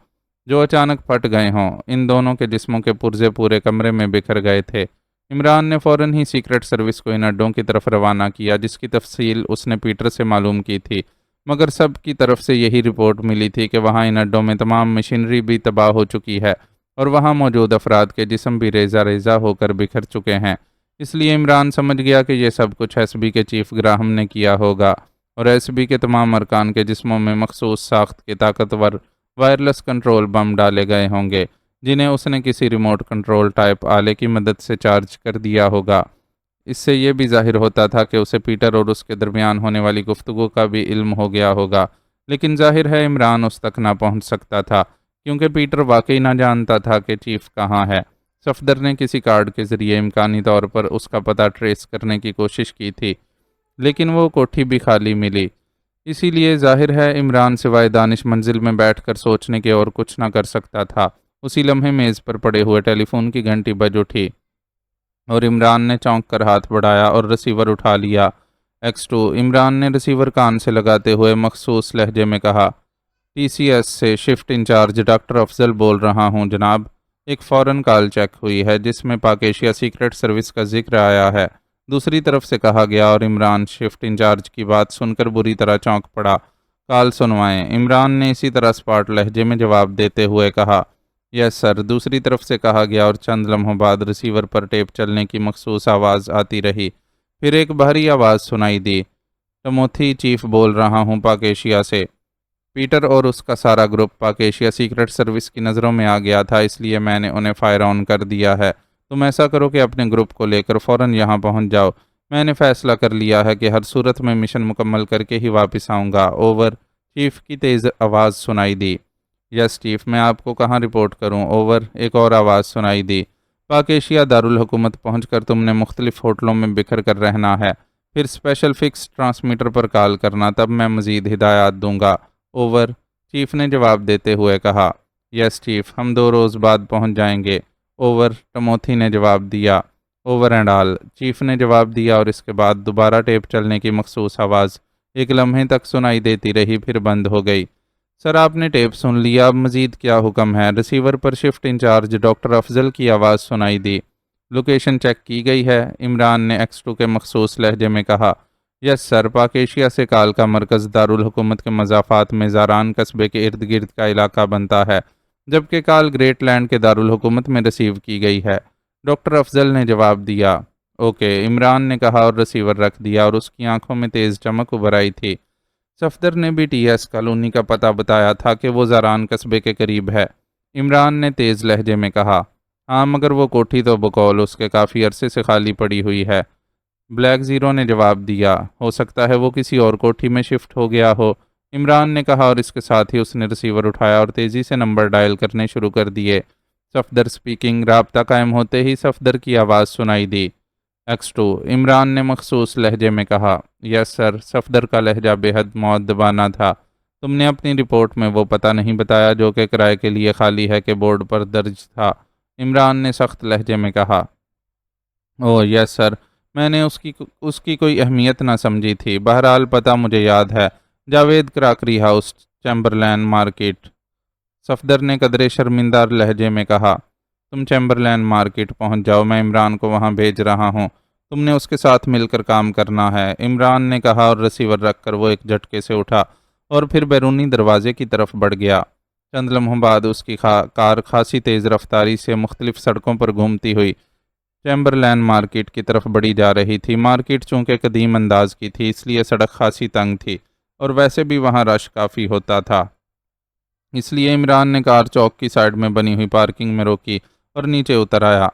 A: جو اچانک پھٹ گئے ہوں۔ ان دونوں کے جسموں کے پرزے پورے کمرے میں بکھر گئے تھے۔ عمران نے فوراً ہی سیکرٹ سروس کو ان اڈوں کی طرف روانہ کیا جس کی تفصیل اس نے پیٹر سے معلوم کی تھی، مگر سب کی طرف سے یہی رپورٹ ملی تھی کہ وہاں ان اڈوں میں تمام مشینری بھی تباہ ہو چکی ہے اور وہاں موجود افراد کے جسم بھی ریزہ ریزہ ہو کر بکھر چکے ہیں۔ اس لیے عمران سمجھ گیا کہ یہ سب کچھ ایس بی کے چیف گراہم نے کیا ہوگا اور ایس بی کے تمام ارکان کے جسموں میں مخصوص ساخت کے طاقتور وائرلیس کنٹرول بم ڈالے گئے ہوں گے، جنہیں اس نے کسی ریموٹ کنٹرول ٹائپ آلے کی مدد سے چارج کر دیا ہوگا۔ اس سے یہ بھی ظاہر ہوتا تھا کہ اسے پیٹر اور اس کے درمیان ہونے والی گفتگو کا بھی علم ہو گیا ہوگا، لیکن ظاہر ہے عمران اس تک نہ پہنچ سکتا تھا، کیونکہ پیٹر واقعی نہ جانتا تھا کہ چیف کہاں ہے۔ صفدر نے کسی کارڈ کے ذریعے امکانی طور پر اس کا پتہ ٹریس کرنے کی کوشش کی تھی، لیکن وہ کوٹھی بھی خالی ملی۔ اسی لیے ظاہر ہے عمران سوائے دانش منزل میں بیٹھ کر سوچنے کے اور کچھ نہ کر سکتا تھا۔ اسی لمحے میز پر پڑے ہوئے ٹیلی فون کی گھنٹی بج اٹھی اور عمران نے چونک کر ہاتھ بڑھایا اور ریسیور اٹھا لیا۔ X2 عمران نے ریسیور کان سے لگاتے ہوئے مخصوص لہجے میں کہا، ٹی سی ایس سے شفٹ انچارج ڈاکٹر افضل بول رہا ہوں جناب۔ ایک فوراً کال چیک ہوئی ہے جس میں پاک ایشیا سیکرٹ سروس کا ذکر آیا ہے، دوسری طرف سے کہا گیا، اور عمران شفٹ انچارج کی بات سن کر بری طرح چونک پڑا۔ کال سنوائیں۔ عمران نے اسی طرح اسپاٹ لہجے میں جواب دیتے ہوئے کہا، یس سر، دوسری طرف سے کہا گیا، اور چند لمحوں بعد ریسیور پر ٹیپ چلنے کی مخصوص آواز آتی رہی۔ پھر ایک بھاری آواز سنائی دی، ٹموتھی چیف بول رہا ہوں پاک ایشیا سے۔ پیٹر اور اس کا سارا گروپ پاک ایشیا سیکرٹ سروس کی نظروں میں آ گیا تھا، اس لیے میں نے انہیں فائر آن کر دیا ہے۔ تم ایسا کرو کہ اپنے گروپ کو لے کر فوراً یہاں پہنچ جاؤ۔ میں نے فیصلہ کر لیا ہے کہ ہر صورت میں مشن مکمل کر کے ہی واپس آؤں گا۔ اوور، چیف کی تیز آواز سنائی دی۔ یس چیف، میں آپ کو کہاں رپورٹ کروں؟ اوور، ایک اور آواز سنائی دی۔ پاک ایشیا دارالحکومت پہنچ کر تم نے مختلف ہوٹلوں میں بکھر کر رہنا ہے، پھر اسپیشل فکس ٹرانسمیٹر پر کال کرنا، تب میں مزید ہدایات دوں گا۔ اوور، چیف نے جواب دیتے ہوئے کہا۔ یس چیف، ہم 2 روز بعد پہنچ جائیں گے۔ اوور، ٹموتھی نے جواب دیا۔ اوور اینڈ آل، چیف نے جواب دیا، اور اس کے بعد دوبارہ ٹیپ چلنے کی مخصوص آواز ایک لمحے تک سنائی دیتی رہی، پھر بند ہو گئی۔ سر، آپ نے ٹیپ سن لیا، اب مزید کیا حکم ہے؟ ریسیور پر شفٹ انچارج ڈاکٹر افضل کی آواز سنائی دی۔ لوکیشن چیک کی گئی ہے؟ عمران نے X2 کے مخصوص لہجے میں کہا۔ یس سر، پاک ایشیا سے کال کا مرکز دارالحکومت کے مضافات میں زاران قصبے کے ارد گرد کا علاقہ بنتا ہے، جبکہ کال گریٹ لینڈ کے دارالحکومت میں ریسیو کی گئی ہے، ڈاکٹر افضل نے جواب دیا۔ اوکے، عمران نے کہا اور ریسیور رکھ دیا، اور اس کی آنکھوں میں تیز چمک ابھر آئی تھی۔ صفدر نے بھی ٹی ایس کالونی کا پتہ بتایا تھا کہ وہ زاران قصبے کے قریب ہے۔ عمران نے تیز لہجے میں کہا، ہاں، مگر وہ کوٹھی تو بقول اس کے کافی عرصے سے خالی پڑی ہوئی ہے۔ بلیک زیرو نے جواب دیا، ہو سکتا ہے وہ کسی اور کوٹھی میں شفٹ ہو گیا ہو، عمران نے کہا، اور اس کے ساتھ ہی اس نے ریسیور اٹھایا اور تیزی سے نمبر ڈائل کرنے شروع کر دیے۔ صفدر سپیکنگ۔ رابطہ قائم ہوتے ہی صفدر کی آواز سنائی دی۔ X2 عمران نے مخصوص لہجے میں کہا۔ یس سر، صفدر کا لہجہ بے حد مؤدبانہ تھا۔ تم نے اپنی رپورٹ میں وہ پتہ نہیں بتایا جو کہ کرائے کے لیے خالی ہے کہ بورڈ پر درج تھا، عمران نے سخت لہجے میں کہا۔ اوہ یس سر، میں نے اس کی کوئی اہمیت نہ سمجھی تھی، بہرحال پتہ مجھے یاد ہے، Javed crockery house, Chamberlain market. Safdar نے قدرے شرمندہ لہجے میں کہا۔ تم چیمبرلین مارکیٹ پہنچ جاؤ، میں عمران کو وہاں بھیج رہا ہوں، تم نے اس کے ساتھ مل کر کام کرنا ہے، عمران نے کہا، اور ریسیور رکھ کر وہ ایک جھٹکے سے اٹھا اور پھر بیرونی دروازے کی طرف بڑھ گیا۔ چند لمحوں بعد اس کی کار خاصی تیز رفتاری سے مختلف سڑکوں پر گھومتی ہوئی چیمبرلین مارکیٹ کی طرف بڑھی جا رہی تھی۔ مارکیٹ چونکہ قدیم انداز کی تھی، اس لیے سڑک خاصی تنگ تھی، اور ویسے بھی وہاں رش کافی ہوتا تھا، اس لیے عمران نے کار چوک کی سائڈ میں بنی ہوئی پارکنگ میں روکی اور نیچے اتر آیا۔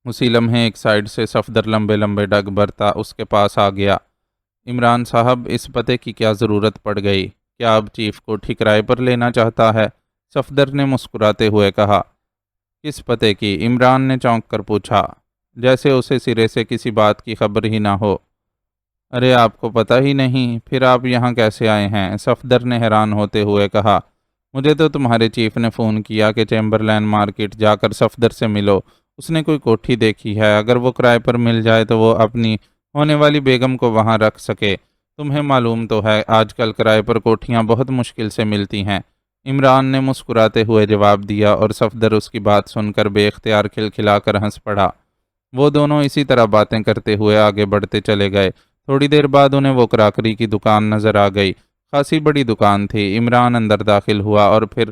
A: اسی لمحے ایک سائیڈ سے صفدر لمبے لمبے ڈگ بھرتا اس کے پاس آ گیا۔ عمران صاحب، اس پتے کی کیا ضرورت پڑ گئی؟ کیا اب چیف کو ٹھکرائے پر لینا چاہتا ہے؟ صفدر نے مسکراتے ہوئے کہا۔ کس پتے کی؟ عمران نے چونک کر پوچھا، جیسے اسے سرے سے کسی بات کی خبر ہی نہ ہو۔ ارے آپ کو پتہ ہی نہیں؟ پھر آپ یہاں کیسے آئے ہیں؟ صفدر نے حیران ہوتے ہوئے کہا۔ مجھے تو تمہارے چیف نے فون کیا کہ چیمبرلین مارکیٹ جا کر صفدر سے ملو، اس نے کوئی کوٹھی دیکھی ہے، اگر وہ کرائے پر مل جائے تو وہ اپنی ہونے والی بیگم کو وہاں رکھ سکے۔ تمہیں معلوم تو ہے آج کل کرائے پر کوٹھیاں بہت مشکل سے ملتی ہیں، عمران نے مسکراتے ہوئے جواب دیا، اور صفدر اس کی بات سن کر بے اختیار کھلکھلا کر ہنس پڑا۔ وہ دونوں اسی طرح باتیں کرتے ہوئے آگے بڑھتے چلے گئے۔ تھوڑی دیر بعد انہیں وہ کراکری کی دکان نظر آ گئی، خاصی بڑی دکان تھی۔ عمران اندر داخل ہوا اور پھر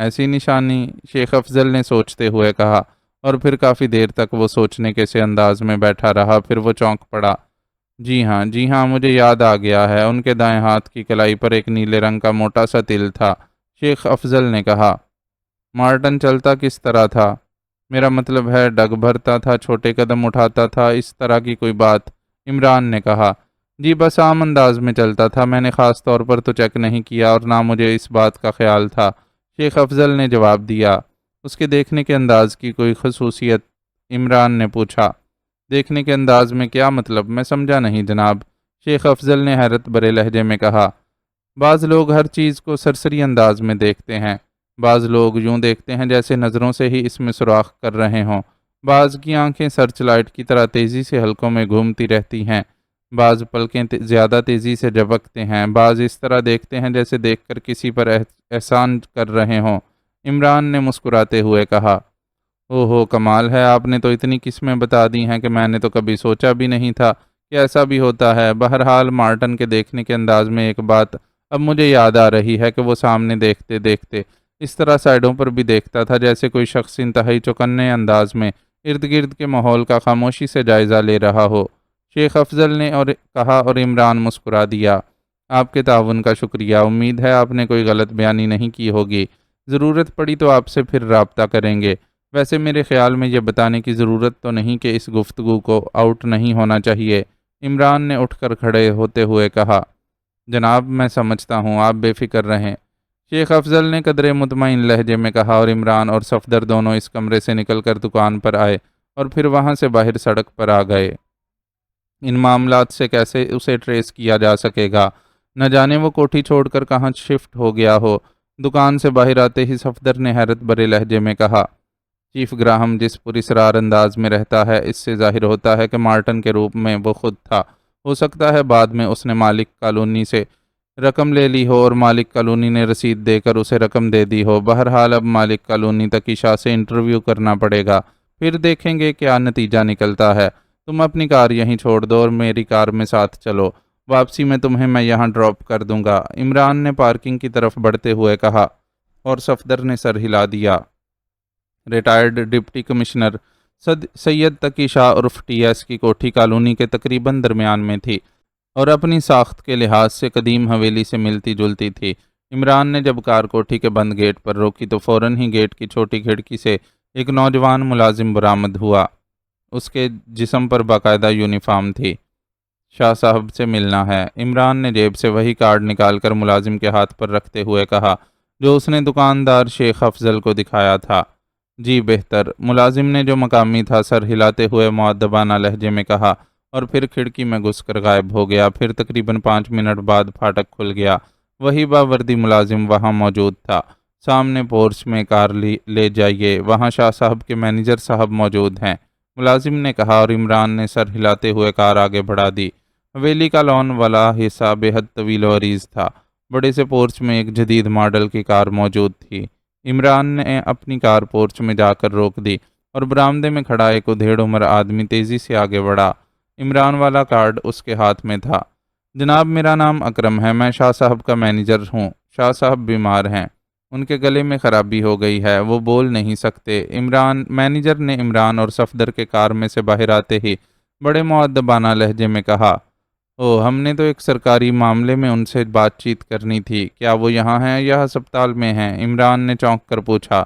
A: ایسی نشانی؟ شیخ افضل نے سوچتے ہوئے کہا، اور پھر کافی دیر تک وہ سوچنے کے سے انداز میں بیٹھا رہا۔ پھر وہ چونک پڑا۔ جی ہاں، مجھے یاد آ گیا ہے۔ ان کے دائیں ہاتھ کی کلائی پر ایک نیلے رنگ کا موٹا سا تل تھا۔ شیخ افضل نے کہا، مارٹن چلتا کس طرح تھا؟ میرا مطلب ہے ڈگ بھرتا تھا، چھوٹے قدم اٹھاتا تھا، اس طرح کی کوئی بات؟ عمران نے کہا، جی بس عام انداز میں چلتا تھا، میں نے خاص طور پر تو چیک نہیں کیا اور نہ مجھے اس بات کا خیال تھا، شیخ افضل نے جواب دیا۔ اس کے دیکھنے کے انداز کی کوئی خصوصیت؟ عمران نے پوچھا۔ دیکھنے کے انداز میں کیا مطلب؟ میں سمجھا نہیں جناب، شیخ افضل نے حیرت بھرے لہجے میں کہا۔ بعض لوگ ہر چیز کو سرسری انداز میں دیکھتے ہیں، بعض لوگ یوں دیکھتے ہیں جیسے نظروں سے ہی اس میں سوراخ کر رہے ہوں، بعض کی آنکھیں سرچ لائٹ کی طرح تیزی سے حلقوں میں گھومتی رہتی ہیں، بعض پلکیں زیادہ تیزی سے جھپکتے ہیں، بعض اس طرح دیکھتے ہیں جیسے دیکھ کر کسی پر احسان کر رہے ہوں۔ عمران نے مسکراتے ہوئے کہا، اوہو کمال ہے، آپ نے تو اتنی قسمیں بتا دی ہیں کہ میں نے تو کبھی سوچا بھی نہیں تھا کہ ایسا بھی ہوتا ہے۔ بہرحال مارٹن کے دیکھنے کے انداز میں ایک بات اب مجھے یاد آ رہی ہے کہ وہ سامنے دیکھتے دیکھتے اس طرح سائڈوں پر بھی دیکھتا تھا جیسے کوئی شخص انتہائی چوکنے انداز میں ارد گرد کے ماحول کا خاموشی سے جائزہ لے رہا ہو، شیخ افضل نے کہا، اور عمران مسکرا دیا۔ آپ کے تعاون کا شکریہ، امید ہے آپ نے کوئی غلط بیانی نہیں کی ہوگی، ضرورت پڑی تو آپ سے پھر رابطہ کریں گے۔ ویسے میرے خیال میں یہ بتانے کی ضرورت تو نہیں کہ اس گفتگو کو آؤٹ نہیں ہونا چاہیے، عمران نے اٹھ کر کھڑے ہوتے ہوئے کہا۔ جناب میں سمجھتا ہوں، آپ بے فکر رہیں، شیخ افضل نے قدرے مطمئن لہجے میں کہا، اور عمران اور صفدر دونوں اس کمرے سے نکل کر دکان پر آئے اور پھر وہاں سے باہر سڑک پر آ گئے۔ ان معاملات سے کیسے اسے ٹریس کیا جا سکے گا؟ نہ جانے وہ کوٹھی چھوڑ کر کہاں شفٹ ہو گیا ہو۔ دکان سے باہر آتے ہی صفدر نے حیرت بھرے لہجے میں کہا، چیف گراہم جس پراسرار انداز میں رہتا ہے، اس سے ظاہر ہوتا ہے کہ مارٹن کے روپ میں وہ خود تھا۔ ہو سکتا ہے بعد میں اس نے مالک کالونی سے رقم لے لی ہو اور مالک کالونی نے رسید دے کر اسے رقم دے دی ہو۔ بہرحال اب مالک کالونی تقی سے انٹرویو کرنا پڑے گا، پھر دیکھیں گے کیا نتیجہ نکلتا ہے۔ تم اپنی کار یہیں چھوڑ دو اور میری کار میں ساتھ چلو، واپسی میں تمہیں میں یہاں ڈراپ کر دوں گا، عمران نے پارکنگ کی طرف بڑھتے ہوئے کہا، اور صفدر نے سر ہلا دیا۔ ریٹائرڈ ڈپٹی کمشنر سید تقی شاہ عرف ٹی ایس کی کوٹھی کالونی کے تقریباً درمیان میں تھی اور اپنی ساخت کے لحاظ سے قدیم حویلی سے ملتی جلتی تھی۔ عمران نے جب کار کوٹھی کے بند گیٹ پر روکی تو فوراً ہی گیٹ کی چھوٹی کھڑکی سے ایک نوجوان ملازم برآمد ہوا۔ اس کے جسم پر باقاعدہ یونیفارم تھی۔ شاہ صاحب سے ملنا ہے، عمران نے جیب سے وہی کارڈ نکال کر ملازم کے ہاتھ پر رکھتے ہوئے کہا جو اس نے دکاندار شیخ افضل کو دکھایا تھا۔ جی بہتر، ملازم نے جو مقامی تھا سر ہلاتے ہوئے مؤدبانہ لہجے میں کہا، اور پھر کھڑکی میں گھس کر غائب ہو گیا۔ پھر تقریباً 5 منٹ بعد پھاٹک کھل گیا۔ وہی باوردی ملازم وہاں موجود تھا۔ سامنے پورچ میں کار لے جائیے، وہاں شاہ صاحب کے مینیجر صاحب موجود ہیں، ملازم نے کہا، اور عمران نے سر ہلاتے ہوئے کار آگے بڑھا دی۔ حویلی کا لان والا حصہ بے حد طویل و عریض تھا۔ بڑے سے پورچ میں ایک جدید ماڈل کی کار موجود تھی۔ عمران نے اپنی کار پورچ میں جا کر روک دی اور برآمدے میں کھڑا ایک ادھیڑ عمر آدمی تیزی سے آگے بڑھا۔ عمران والا کارڈ اس کے ہاتھ میں تھا۔ جناب میرا نام اکرم ہے، میں شاہ صاحب کا مینیجر ہوں۔ شاہ صاحب بیمار ہیں، ان کے گلے میں خرابی ہو گئی ہے، وہ بول نہیں سکتے۔ مینیجر نے عمران اور صفدر کے کار میں سے باہر آتے ہی بڑے مؤدبانہ لہجے میں کہا، ہم نے تو ایک سرکاری معاملے میں ان سے بات چیت کرنی تھی، کیا وہ یہاں ہیں یا ہسپتال میں ہیں؟ عمران نے چونک کر پوچھا۔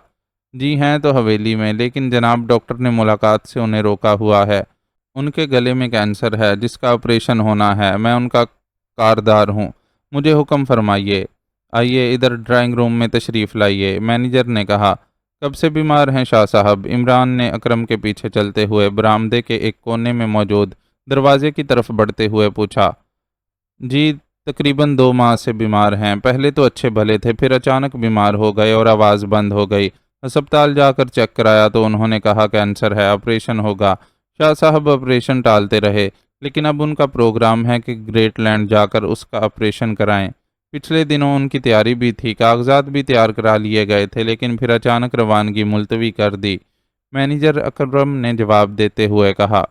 A: جی ہیں تو حویلی میں، لیکن جناب ڈاکٹر نے ملاقات سے انہیں روکا ہوا ہے، ان کے گلے میں کینسر ہے جس کا آپریشن ہونا ہے، میں ان کا کاردار ہوں، مجھے حکم فرمائیے، آئیے ادھر ڈرائنگ روم میں تشریف لائیے، مینیجر نے کہا۔ کب سے بیمار ہیں شاہ صاحب؟ عمران نے اکرم کے پیچھے چلتے ہوئے برآمدے کے ایک کونے میں موجود دروازے کی طرف بڑھتے ہوئے پوچھا۔ جی تقریباً 2 ماہ سے بیمار ہیں، پہلے تو اچھے بھلے تھے، پھر اچانک بیمار ہو گئے اور آواز بند ہو گئی، ہسپتال جا کر چیک کرایا تو انہوں نے کہا کینسر ہے، آپریشن ہوگا۔ شاہ صاحب آپریشن ٹالتے رہے، لیکن اب ان کا پروگرام ہے کہ گریٹ لینڈ جا کر اس کا آپریشن کرائیں۔ پچھلے دنوں ان کی تیاری بھی تھی، کاغذات بھی تیار کرا لیے گئے تھے، لیکن پھر اچانک روانگی ملتوی کر دی، مینیجر اکرم نے جواب دیتے ہوئے کہا۔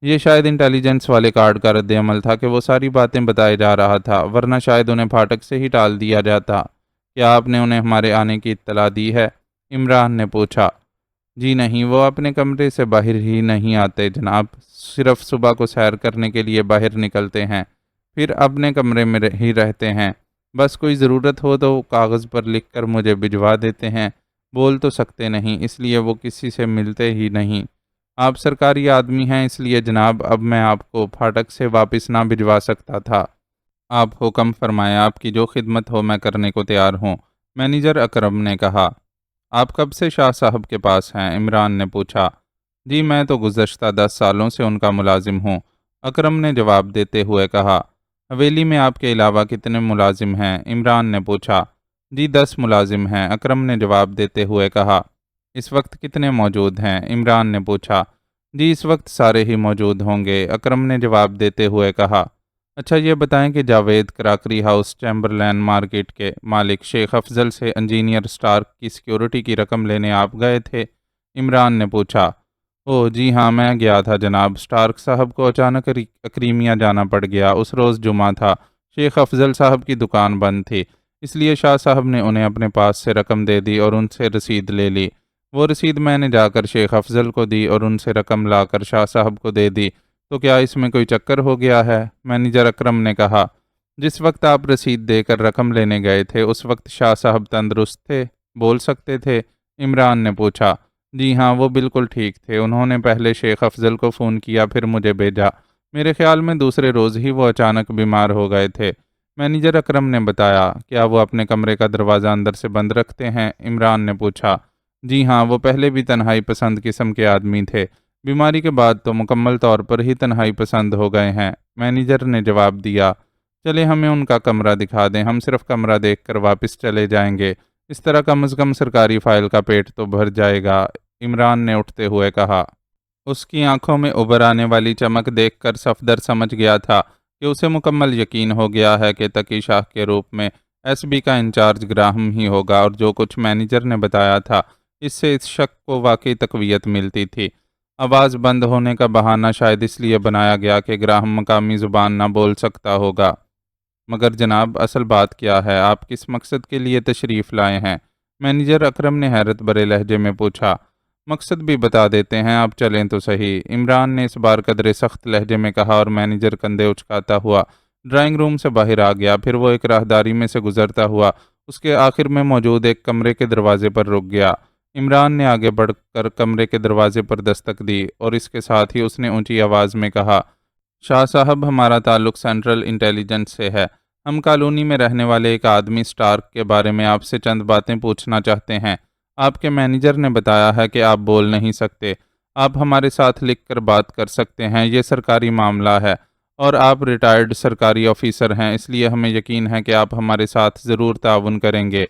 A: یہ شاید انٹیلیجنس والے کارڈ کا رد عمل تھا کہ وہ ساری باتیں بتائے جا رہا تھا، ورنہ شاید انہیں پھاٹک سے ہی ٹال دیا جاتا۔ کیا آپ نے انہیں ہمارے آنے کی اطلاع دی ہے؟ عمران نے پوچھا۔ جی نہیں، وہ اپنے کمرے سے باہر ہی نہیں آتے جناب، صرف صبح کو سیر کرنے کے لیے باہر نکلتے ہیں، پھر اپنے کمرے میں ہی رہتے ہیں۔ بس کوئی ضرورت ہو تو کاغذ پر لکھ کر مجھے بھجوا دیتے ہیں۔ بول تو سکتے نہیں، اس لیے وہ کسی سے ملتے ہی نہیں۔ آپ سرکاری آدمی ہیں، اس لیے جناب اب میں آپ کو پھاٹک سے واپس نہ بھجوا سکتا تھا۔ آپ حکم فرمائیں، آپ کی جو خدمت ہو میں کرنے کو تیار ہوں، مینیجر اکرم نے کہا۔ آپ کب سے شاہ صاحب کے پاس ہیں؟ عمران نے پوچھا۔ جی میں تو گزشتہ 10 سالوں سے ان کا ملازم ہوں، اکرم نے جواب دیتے ہوئے کہا۔ حویلی میں آپ کے علاوہ کتنے ملازم ہیں؟ عمران نے پوچھا۔ جی 10 ملازم ہیں، اکرم نے جواب دیتے ہوئے کہا۔ اس وقت کتنے موجود ہیں؟ عمران نے پوچھا۔ جی اس وقت سارے ہی موجود ہوں گے، اکرم نے جواب دیتے ہوئے کہا۔ اچھا یہ بتائیں کہ Javed crockery house Chamberlain market کے مالک شیخ افضل سے انجینئر اسٹارک کی سیکیورٹی کی رقم لینے آپ گئے تھے؟ عمران نے پوچھا۔ اوہ جی ہاں میں گیا تھا جناب، اسٹارک صاحب کو اچانک اکریمیا جانا پڑ گیا، اس روز جمعہ تھا، شیخ افضل صاحب کی دکان بند تھی، اس لیے شاہ صاحب نے انہیں اپنے پاس سے رقم دے دی اور ان سے رسید لے لی۔ وہ رسید میں نے جا کر شیخ افضل کو دی اور ان سے رقم لا کر شاہ صاحب کو دے دی۔ تو کیا اس میں کوئی چکر ہو گیا ہے؟ مینیجر اکرم نے کہا۔ جس وقت آپ رسید دے کر رقم لینے گئے تھے اس وقت شاہ صاحب تندرست تھے، بول سکتے تھے؟ عمران نے پوچھا۔ جی ہاں وہ بالکل ٹھیک تھے، انہوں نے پہلے شیخ افضل کو فون کیا پھر مجھے بھیجا، میرے خیال میں دوسرے روز ہی وہ اچانک بیمار ہو گئے تھے، مینیجر اکرم نے بتایا۔ کیا وہ اپنے کمرے کا دروازہ اندر سے بند رکھتے ہیں؟ عمران نے پوچھا۔ جی ہاں وہ پہلے بھی تنہائی پسند قسم کے آدمی تھے، بیماری کے بعد تو مکمل طور پر ہی تنہائی پسند ہو گئے ہیں، مینیجر نے جواب دیا۔ چلے ہمیں ان کا کمرہ دکھا دیں، ہم صرف کمرہ دیکھ کر واپس چلے جائیں گے، اس طرح کم از کم سرکاری فائل کا پیٹ تو بھر جائے گا، عمران نے اٹھتے ہوئے کہا۔ اس کی آنکھوں میں ابھر آنے والی چمک دیکھ کر صفدر سمجھ گیا تھا کہ اسے مکمل یقین ہو گیا ہے کہ تقی شاہ کے روپ میں ایس بی کا انچارج گراہم ہی ہوگا، اور جو کچھ مینیجر نے بتایا تھا اس سے اس شک کو واقعی تقویت ملتی تھی۔ آواز بند ہونے کا بہانہ شاید اس لیے بنایا گیا کہ گراہم مقامی زبان نہ بول سکتا ہوگا۔ مگر جناب اصل بات کیا ہے، آپ کس مقصد کے لیے تشریف لائے ہیں؟ مینیجر اکرم نے حیرت بھرے لہجے میں پوچھا۔ مقصد بھی بتا دیتے ہیں، آپ چلیں تو صحیح، عمران نے اس بار قدرے سخت لہجے میں کہا، اور مینیجر کندھے اچکاتا ہوا ڈرائنگ روم سے باہر آ گیا، پھر وہ ایک راہداری میں سے گزرتا ہوا اس کے آخر میں موجود ایک کمرے کے دروازے پر رک گیا۔ عمران نے آگے بڑھ کر کمرے کے دروازے پر دستک دی اور اس کے ساتھ ہی اس نے اونچی آواز میں کہا، شاہ صاحب ہمارا تعلق سینٹرل انٹیلیجنس سے ہے، ہم کالونی میں رہنے والے ایک آدمی اسٹارک کے بارے میں آپ سے چند باتیں پوچھنا چاہتے ہیں۔ آپ کے مینیجر نے بتایا ہے کہ آپ بول نہیں سکتے، آپ ہمارے ساتھ لکھ کر بات کر سکتے ہیں، یہ سرکاری معاملہ ہے اور آپ ریٹائرڈ سرکاری آفیسر ہیں، اس لیے ہمیں یقین ہے کہ آپ ہمارے ساتھ ضرور تعاون کریں گے،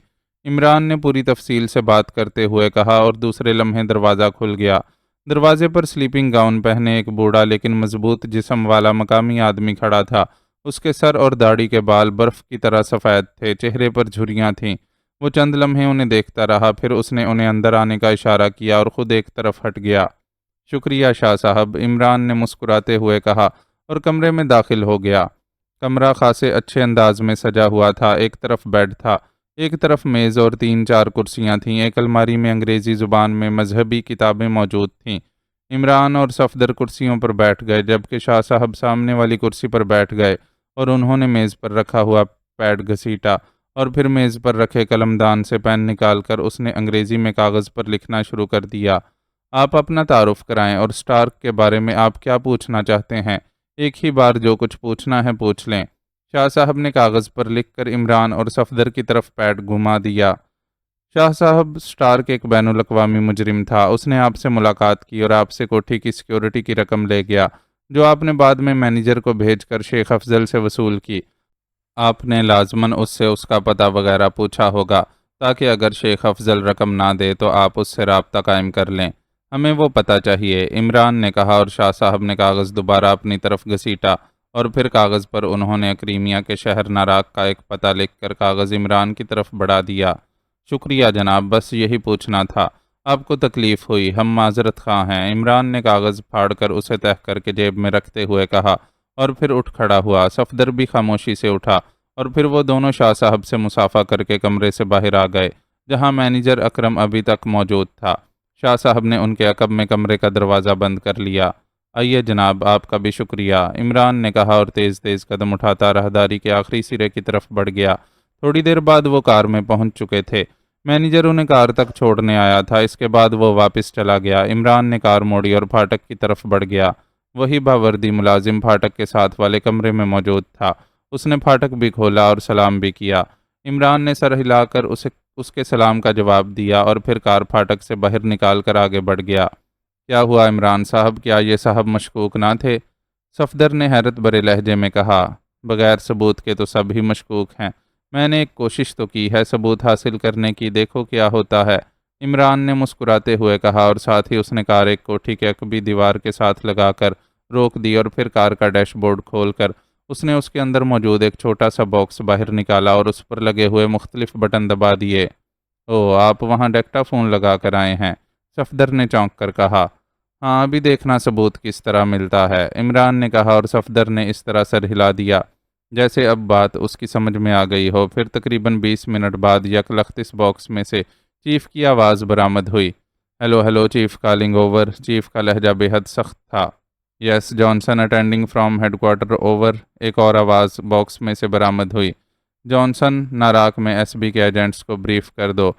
A: عمران نے پوری تفصیل سے بات کرتے ہوئے کہا، اور دوسرے لمحے دروازہ کھل گیا۔ دروازے پر سلیپنگ گاؤن پہنے ایک بوڑھا لیکن مضبوط جسم والا مقامی آدمی کھڑا تھا، اس کے سر اور داڑھی کے بال برف کی طرح سفید تھے، چہرے پر جھریاں تھیں۔ وہ چند لمحے انہیں دیکھتا رہا، پھر اس نے انہیں اندر آنے کا اشارہ کیا اور خود ایک طرف ہٹ گیا۔ شکریہ شاہ صاحب، عمران نے مسکراتے ہوئے کہا اور کمرے میں داخل ہو گیا۔ کمرہ خاصے اچھے انداز میں سجا ہوا تھا، ایک طرف بیڈ تھا، ایک طرف میز اور 3-4 کرسیاں تھیں، ایک الماری میں انگریزی زبان میں مذہبی کتابیں موجود تھیں۔ عمران اور صفدر کرسیوں پر بیٹھ گئے جبکہ شاہ صاحب سامنے والی کرسی پر بیٹھ گئے اور انہوں نے میز پر رکھا ہوا پیڈ گھسیٹا اور پھر میز پر رکھے قلمدان سے پین نکال کر اس نے انگریزی میں کاغذ پر لکھنا شروع کر دیا۔ آپ اپنا تعارف کرائیں اور اسٹارک کے بارے میں آپ کیا پوچھنا چاہتے ہیں؟ ایک ہی بار جو کچھ پوچھنا ہے پوچھ لیں، شاہ صاحب نے کاغذ پر لکھ کر عمران اور صفدر کی طرف پیڈ گھما دیا۔ شاہ صاحب اسٹارک ایک بین الاقوامی مجرم تھا، اس نے آپ سے ملاقات کی اور آپ سے کوٹھی کی سیکیورٹی کی رقم لے گیا جو آپ نے بعد میں مینیجر کو بھیج کر شیخ افضل سے وصول کی۔ آپ نے لازماً اس سے اس کا پتہ وغیرہ پوچھا ہوگا تاکہ اگر شیخ افضل رقم نہ دے تو آپ اس سے رابطہ قائم کر لیں، ہمیں وہ پتہ چاہیے، عمران نے کہا، اور شاہ صاحب نے کاغذ دوبارہ اپنی طرف گھسیٹا اور پھر کاغذ پر انہوں نے اکریمیا کے شہر ناراک کا ایک پتہ لکھ کر کاغذ عمران کی طرف بڑھا دیا۔ شکریہ جناب، بس یہی پوچھنا تھا، آپ کو تکلیف ہوئی، ہم معذرت خواہ ہیں، عمران نے کاغذ پھاڑ کر اسے تہہ کر کے جیب میں رکھتے ہوئے کہا اور پھر اٹھ کھڑا ہوا۔ صفدر بھی خاموشی سے اٹھا اور پھر وہ دونوں شاہ صاحب سے مصافحہ کر کے کمرے سے باہر آ گئے، جہاں مینیجر اکرم ابھی تک موجود تھا۔ شاہ صاحب نے ان کے عقب میں کمرے کا دروازہ بند کر لیا۔ آئیے جناب، آپ کا بھی شکریہ، عمران نے کہا اور تیز تیز قدم اٹھاتا راہداری کے آخری سرے کی طرف بڑھ گیا۔ تھوڑی دیر بعد وہ کار میں پہنچ چکے تھے۔ مینیجر انہیں کار تک چھوڑنے آیا تھا، اس کے بعد وہ واپس چلا گیا۔ عمران نے کار موڑی اور پھاٹک کی طرف بڑھ گیا۔ وہی باوردی ملازم پھاٹک کے ساتھ والے کمرے میں موجود تھا۔ اس نے پھاٹک بھی کھولا اور سلام بھی کیا۔ عمران نے سر ہلا کر اس کے سلام کا جواب دیا اور پھر کار پھاٹک سے باہر نکال کر آگے بڑھ گیا۔ کیا ہوا عمران صاحب، کیا یہ صاحب مشکوک نہ تھے؟ صفدر نے حیرت بھرے لہجے میں کہا۔ بغیر ثبوت کے تو سب ہی مشکوک ہیں۔ میں نے ایک کوشش تو کی ہے ثبوت حاصل کرنے کی، دیکھو کیا ہوتا ہے، عمران نے مسکراتے ہوئے کہا، اور ساتھ ہی اس نے کار ایک کوٹھی کے عقبی دیوار کے ساتھ لگا کر روک دی اور پھر کار کا ڈیش بورڈ کھول کر اس نے اس کے اندر موجود ایک چھوٹا سا باکس باہر نکالا اور اس پر لگے ہوئے مختلف بٹن دبا دیے۔ او، آپ وہاں ڈیکٹا فون لگا کر آئے ہیں؟ صفدر نے چونک کر کہا۔ ہاں، ابھی دیکھنا ثبوت کس طرح ملتا ہے، عمران نے کہا، اور صفدر نے اس طرح سر ہلا دیا جیسے اب بات اس کی سمجھ میں آ گئی ہو۔ پھر تقریباً 20 منٹ بعد یک لخت اس باکس میں سے چیف کی آواز برآمد ہوئی۔ Hello hello chief, calling over. Chief کا لہجہ بے حد سخت تھا۔ Yes Johnson attending from headquarter over, ایک اور آواز باکس میں سے برآمد ہوئی۔ جانسن، ناراک میں ایس بی کے ایجنٹس کو بریف کر دو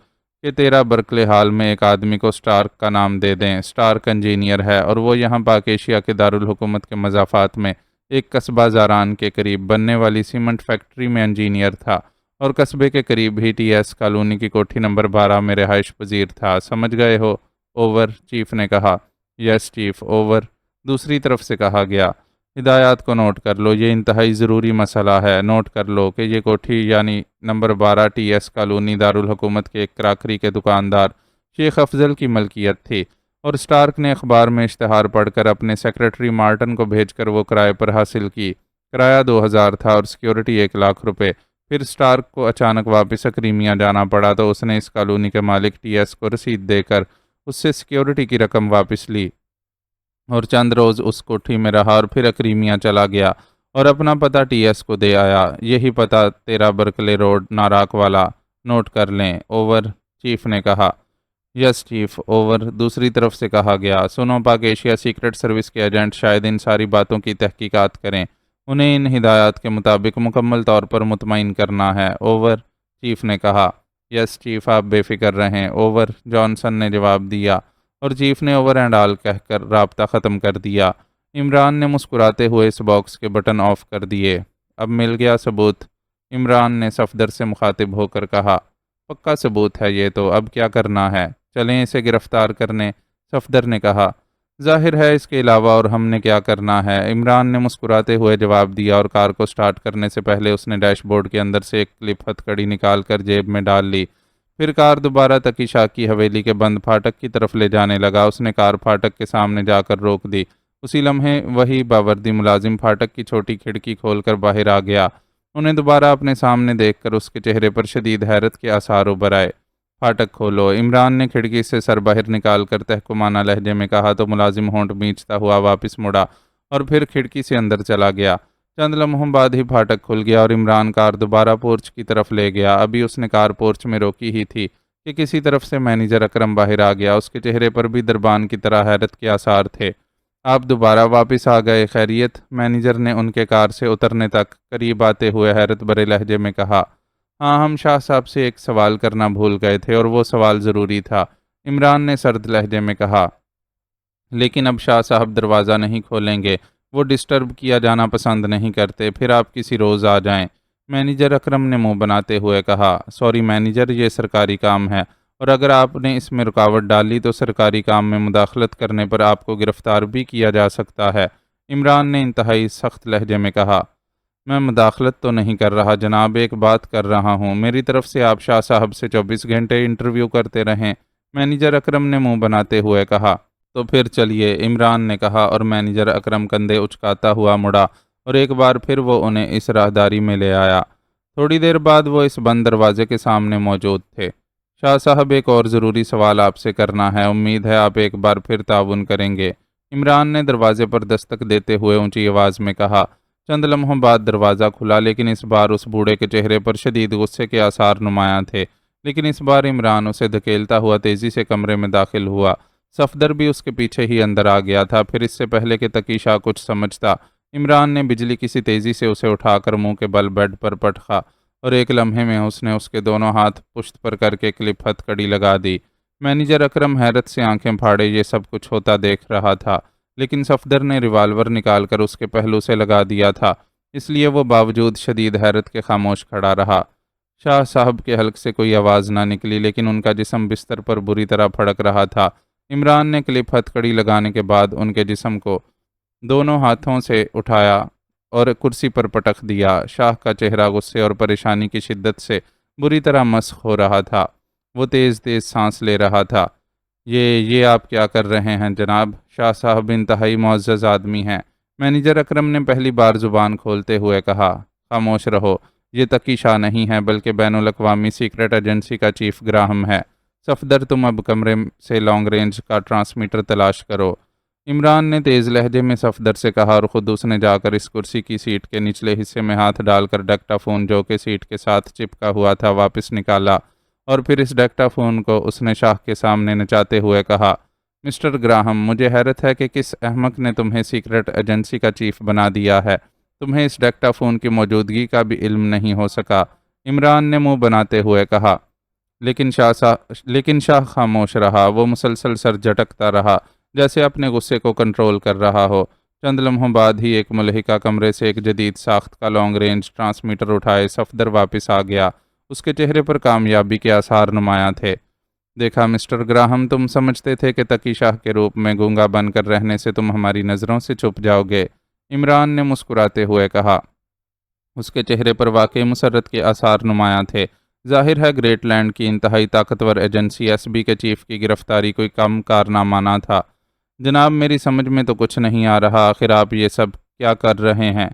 A: کہ 13 برکلے ہال میں ایک آدمی کو سٹارک کا نام دے دیں۔ سٹارک انجینئر ہے اور وہ یہاں پاک ایشیا کے دارالحکومت کے مضافات میں ایک قصبہ زاران کے قریب بننے والی سیمنٹ فیکٹری میں انجینئر تھا، اور قصبے کے قریب ہی ٹی ایس کالونی کی کوٹھی نمبر 12 میں رہائش پذیر تھا۔ سمجھ گئے ہو؟ اوور، چیف نے کہا۔ یس چیف، اوور، دوسری طرف سے کہا گیا۔ ہدایات کو نوٹ کر لو، یہ انتہائی ضروری مسئلہ ہے۔ نوٹ کر لو کہ یہ کوٹھی یعنی نمبر 12 ٹی ایس کالونی دارالحکومت کے ایک کراکری کے دکاندار شیخ افضل کی ملکیت تھی، اور سٹارک نے اخبار میں اشتہار پڑھ کر اپنے سیکرٹری مارٹن کو بھیج کر وہ کرائے پر حاصل کی۔ کرایہ 2000 تھا اور سیکیورٹی 1 لاکھ روپے۔ پھر سٹارک کو اچانک واپس اکریمیا جانا پڑا تو اس نے اس کالونی کے مالک ٹی ایس کو رسید دے کر اس سے سیکیورٹی کی رقم واپس لی اور چند روز اس کوٹھی میں رہا، اور پھر اکریمیا چلا گیا اور اپنا پتہ ٹی ایس کو دے آیا۔ یہی پتہ 13 برکلے روڈ، ناراک والا۔ نوٹ کر لیں۔ اوور، چیف نے کہا۔ یس چیف، اوور، دوسری طرف سے کہا گیا۔ سنو، پاک ایشیا سیکرٹ سروس کے ایجنٹ شاید ان ساری باتوں کی تحقیقات کریں، انہیں ان ہدایات کے مطابق مکمل طور پر مطمئن کرنا ہے۔ اوور، چیف نے کہا۔ یس چیف، آپ بے فکر رہیں۔ اوور، جانسن نے جواب دیا، اور چیف نے اوور اینڈ آل کہہ کر رابطہ ختم کر دیا۔ عمران نے مسکراتے ہوئے اس باکس کے بٹن آف کر دیے۔ اب مل گیا ثبوت، عمران نے صفدر سے مخاطب ہو کر کہا۔ پکا ثبوت ہے یہ تو، اب کیا کرنا ہے؟ چلیں اسے گرفتار کرنے، صفدر نے کہا۔ ظاہر ہے اس کے علاوہ اور ہم نے کیا کرنا ہے، عمران نے مسکراتے ہوئے جواب دیا، اور کار کو سٹارٹ کرنے سے پہلے اس نے ڈیش بورڈ کے اندر سے ایک کلپ ہتھ کڑی نکال کر جیب میں ڈال لی۔ پھر کار دوبارہ تکی شاہ کی حویلی کے بند پھاٹک کی طرف لے جانے لگا۔ اس نے کار پھاٹک کے سامنے جا کر روک دی۔ اسی لمحے وہی باوردی ملازم پھاٹک کی چھوٹی کھڑکی کھول کر باہر آ گیا۔ انہیں دوبارہ اپنے سامنے دیکھ کر اس کے چہرے پر شدید حیرت کے آثار ابھر آئے۔ پھاٹک کھولو، عمران نے کھڑکی سے سر باہر نکال کر تحکمانہ لہجے میں کہا تو ملازم ہونٹ بھینچتا ہوا واپس مڑا اور پھر کھڑکی سے اندر چلا گیا۔ چند لمحوں بعد ہی پھاٹک کھل گیا اور عمران کار دوبارہ پورچ کی طرف لے گیا۔ ابھی اس نے کار پورچ میں روکی ہی تھی کہ کسی طرف سے مینیجر اکرم باہر آ گیا۔ اس کے چہرے پر بھی دربان کی طرح حیرت کے آثار تھے۔ آپ دوبارہ واپس آ گئے، خیریت؟ مینیجر نے ان کے کار سے اترنے تک قریب آتے ہوئے حیرت بھرے لہجے میں کہا۔ ہاں، ہم شاہ صاحب سے ایک سوال کرنا بھول گئے تھے اور وہ سوال ضروری تھا، عمران نے سرد لہجے میں کہا۔ لیکن اب شاہ صاحب دروازہ نہیں کھولیں گے، وہ ڈسٹرب کیا جانا پسند نہیں کرتے، پھر آپ کسی روز آ جائیں، مینیجر اکرم نے منہ بناتے ہوئے کہا۔ سوری مینیجر، یہ سرکاری کام ہے، اور اگر آپ نے اس میں رکاوٹ ڈالی تو سرکاری کام میں مداخلت کرنے پر آپ کو گرفتار بھی کیا جا سکتا ہے، عمران نے انتہائی سخت لہجے میں کہا۔ میں مداخلت تو نہیں کر رہا جناب، ایک بات کر رہا ہوں، میری طرف سے آپ شاہ صاحب سے 24 گھنٹے انٹرویو کرتے رہیں، مینیجر اکرم نے منہ بناتے ہوئے کہا۔ تو پھر چلیے، عمران نے کہا، اور مینیجر اکرم کندھے اچکاتا ہوا مڑا اور ایک بار پھر وہ انہیں اس راہداری میں لے آیا۔ تھوڑی دیر بعد وہ اس بند دروازے کے سامنے موجود تھے۔ شاہ صاحب، ایک اور ضروری سوال آپ سے کرنا ہے، امید ہے آپ ایک بار پھر تعاون کریں گے، عمران نے دروازے پر دستک دیتے ہوئے اونچی آواز میں کہا۔ چند لمحوں بعد دروازہ کھلا، لیکن اس بار اس بوڑھے کے چہرے پر شدید غصے کے آثار نمایاں تھے۔ لیکن اس بار عمران اسے دھکیلتا ہوا تیزی سے کمرے میں داخل ہوا۔ صفدر بھی اس کے پیچھے ہی اندر آ گیا تھا۔ پھر اس سے پہلے کہ تقی شاہ کچھ سمجھتا، عمران نے بجلی کسی تیزی سے اسے اٹھا کر منہ کے بل بیڈ پر پٹخا، اور ایک لمحے میں اس نے اس کے دونوں ہاتھ پشت پر کر کے کلپ ہتھ کڑی لگا دی۔ مینیجر اکرم حیرت سے آنکھیں پھاڑے یہ سب کچھ ہوتا دیکھ رہا تھا، لیکن صفدر نے ریوالور نکال کر اس کے پہلو سے لگا دیا تھا، اس لیے وہ باوجود شدید حیرت کے خاموش کھڑا رہا۔ شاہ صاحب کے حلق سے کوئی آواز نہ نکلی، لیکن ان کا جسم بستر پر بری طرح پھڑک رہا تھا۔ عمران نے کلپ ہتھ کڑی لگانے کے بعد ان کے جسم کو دونوں ہاتھوں سے اٹھایا اور کرسی پر پٹک دیا۔ شاہ کا چہرہ غصے اور پریشانی کی شدت سے بری طرح مسخ ہو رہا تھا۔ وہ تیز تیز سانس لے رہا تھا۔ یہ آپ کیا کر رہے ہیں جناب؟ شاہ صاحب انتہائی معزز آدمی ہیں۔ مینیجر اکرم نے پہلی بار زبان کھولتے ہوئے کہا۔ خاموش رہو، یہ تقی شاہ نہیں ہے بلکہ بین الاقوامی سیکرٹ ایجنسی کا چیف گراہم ہے۔ صفدر تم اب کمرے سے لانگ رینج کا ٹرانسمیٹر تلاش کرو۔ عمران نے تیز لہجے میں صفدر سے کہا، اور خود اس نے جا کر اس کرسی کی سیٹ کے نچلے حصے میں ہاتھ ڈال کر ڈکٹا فون جو کہ سیٹ کے ساتھ چپکا ہوا تھا واپس نکالا، اور پھر اس ڈکٹا فون کو اس نے شاہ کے سامنے نچاتے ہوئے کہا، مسٹر گراہم، مجھے حیرت ہے کہ کس احمق نے تمہیں سیکرٹ ایجنسی کا چیف بنا دیا ہے۔ تمہیں اس ڈکٹا فون کی موجودگی کا بھی علم نہیں ہو سکا۔ عمران نے منہ بناتے ہوئے کہا، لیکن شاہ خاموش رہا۔ وہ مسلسل سر جھٹکتا رہا، جیسے اپنے غصے کو کنٹرول کر رہا ہو۔ چند لمحوں بعد ہی ایک ملحقہ کمرے سے ایک جدید ساخت کا لانگ رینج ٹرانسمیٹر اٹھائے صفدر واپس آ گیا۔ اس کے چہرے پر کامیابی کے آثار نمایاں تھے۔ دیکھا مسٹر گراہم، تم سمجھتے تھے کہ تقی شاہ کے روپ میں گونگا بن کر رہنے سے تم ہماری نظروں سے چھپ جاؤ گے، عمران نے مسکراتے ہوئے کہا۔ اس کے چہرے پر واقعی مسرت کے آثار نمایاں تھے۔ ظاہر ہے گریٹ لینڈ کی انتہائی طاقتور ایجنسی ایس بی کے چیف کی گرفتاری کوئی کم کارنامہ نہ تھا۔ جناب، میری سمجھ میں تو کچھ نہیں آ رہا، آخر آپ یہ سب کیا کر رہے ہیں؟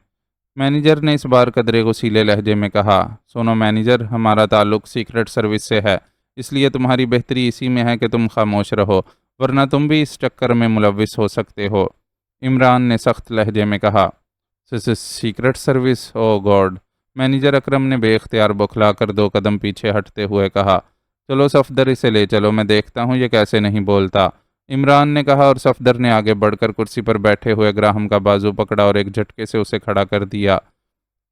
A: مینیجر نے اس بار قدرے غصیلے لہجے میں کہا۔ سنو مینیجر، ہمارا تعلق سیکرٹ سروس سے ہے، اس لیے تمہاری بہتری اسی میں ہے کہ تم خاموش رہو، ورنہ تم بھی اس چکر میں ملوث ہو سکتے ہو، عمران نے سخت لہجے میں کہا۔ Secret service? Oh God! Manager Akram نے بے اختیار بوکھلا کر 2 قدم پیچھے ہٹتے ہوئے کہا۔ چلو صفدر، اسے لے چلو، میں دیکھتا ہوں یہ کیسے نہیں بولتا، عمران نے کہا، اور صفدر نے آگے بڑھ کر کرسی پر بیٹھے ہوئے گراہم کا بازو پکڑا اور ایک جھٹکے سے اسے کھڑا کر دیا۔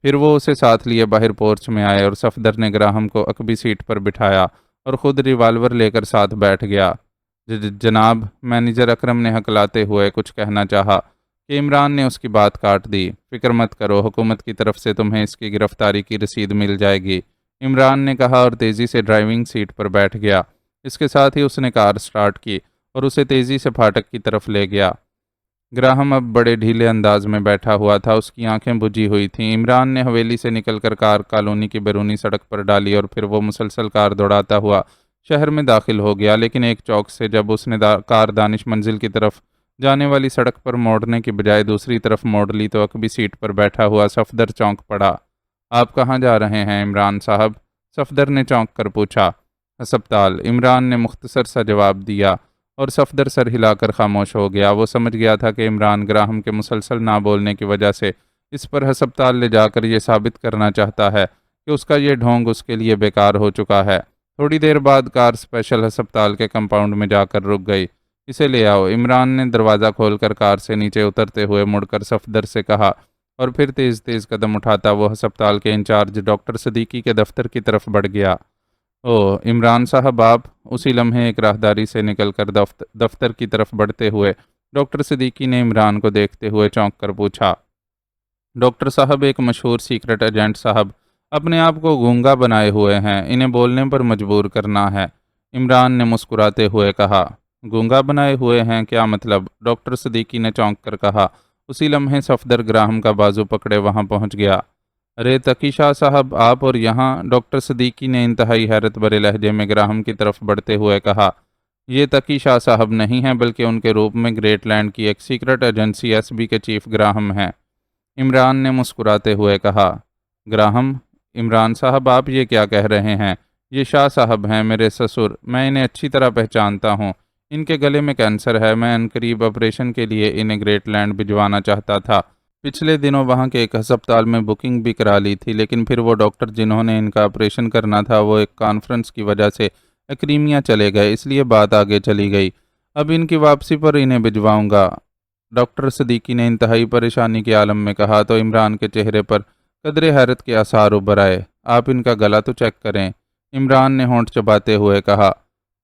A: پھر وہ اسے ساتھ لیے باہر پورچ میں آئے، اور صفدر نے گراہم کو عقبی سیٹ پر بٹھایا اور خود ریوالور لے کر ساتھ بیٹھ گیا۔ جناب، مینیجر اکرم نے ہکلاتے ہوئے کچھ کہنا چاہا کہ عمران نے اس کی بات کاٹ دی۔ فکر مت کرو، حکومت کی طرف سے تمہیں اس کی گرفتاری کی رسید مل جائے گی، عمران نے کہا، اور تیزی سے ڈرائیونگ سیٹ پر بیٹھ گیا۔ اس کے ساتھ ہی اس نے کار سٹارٹ کی اور اسے تیزی سے پھاٹک کی طرف لے گیا۔ گراہم اب بڑے ڈھیلے انداز میں بیٹھا ہوا تھا، اس کی آنکھیں بجھی ہوئی تھیں۔ عمران نے حویلی سے نکل کر کار کالونی کی بیرونی سڑک پر ڈالی، اور پھر وہ مسلسل کار دوڑاتا ہوا شہر میں داخل ہو گیا، لیکن ایک چوک سے جب اس نے کار دانش منزل کی طرف جانے والی سڑک پر موڑنے کی بجائے دوسری طرف موڑ لی تو عقبی سیٹ پر بیٹھا ہوا صفدر چونک پڑا۔ آپ کہاں جا رہے ہیں عمران صاحب؟ صفدر نے چونک کر پوچھا۔ ہسپتال، عمران نے مختصر سا جواب دیا، اور صفدر سر ہلا کر خاموش ہو گیا۔ وہ سمجھ گیا تھا کہ عمران گراہم کے مسلسل نہ بولنے کی وجہ سے اس پر ہسپتال لے جا کر یہ ثابت کرنا چاہتا ہے کہ اس کا یہ ڈھونگ اس کے لیے بیکار ہو چکا ہے۔ تھوڑی دیر بعد کار اسپیشل ہسپتال کے کمپاؤنڈ میں جا کر رک گئی۔ اسے لے آؤ، عمران نے دروازہ کھول کر کار سے نیچے اترتے ہوئے مڑ کر صفدر سے کہا، اور پھر تیز تیز قدم اٹھاتا وہ ہسپتال کے انچارج ڈاکٹر صدیقی کے دفتر کی طرف بڑھ گیا۔ او عمران صاحب آپ! اسی لمحے ایک راہداری سے نکل کر دفتر کی طرف بڑھتے ہوئے ڈاکٹر صدیقی نے عمران کو دیکھتے ہوئے چونک کر پوچھا۔ ڈاکٹر صاحب، ایک مشہور سیکرٹ ایجنٹ صاحب اپنے آپ کو گونگا بنائے ہوئے ہیں، انہیں بولنے پر مجبور کرنا ہے، عمران نے مسکراتے ہوئے کہا۔ گونگا بنائے ہوئے ہیں؟ کیا مطلب؟ ڈاکٹر صدیقی نے چونک کر کہا۔ اسی لمحے صفدر گراہم کا بازو پکڑے وہاں پہنچ گیا۔ ارے تقی شاہ صاحب، آپ اور یہاں؟ ڈاکٹر صدیقی نے انتہائی حیرت بھرے لہجے میں گراہم کی طرف بڑھتے ہوئے کہا۔ یہ تقی شاہ صاحب نہیں ہیں، بلکہ ان کے روپ میں گریٹ لینڈ کی ایک سیکرٹ ایجنسی ایس بی کے چیف گراہم ہیں، عمران نے مسکراتے ہوئے کہا۔ گراہم؟ عمران صاحب، آپ یہ کیا کہہ رہے ہیں؟ یہ شاہ صاحب ہیں، میرے سسر، میں انہیں اچھی طرح پہچانتا ہوں، ان کے گلے میں کینسر ہے، میں عنقریب آپریشن کے لیے انہیں گریٹ لینڈ بھجوانا چاہتا تھا، پچھلے دنوں وہاں کے ایک ہسپتال میں بکنگ بھی کرا لی تھی، لیکن پھر وہ ڈاکٹر جنہوں نے ان کا آپریشن کرنا تھا وہ ایک کانفرنس کی وجہ سے کریم چلے گئے، اس لیے بات آگے چلی گئی۔ اب ان کی واپسی پر انہیں بھجواؤں گا، ڈاکٹر صدیقی نے انتہائی پریشانی کے عالم میں کہا تو عمران کے چہرے پر قدرے حیرت کے آثار ابھر آئے۔ آپ ان کا گلا تو چیک کریں، عمران نے ہونٹ چباتے ہوئے کہا۔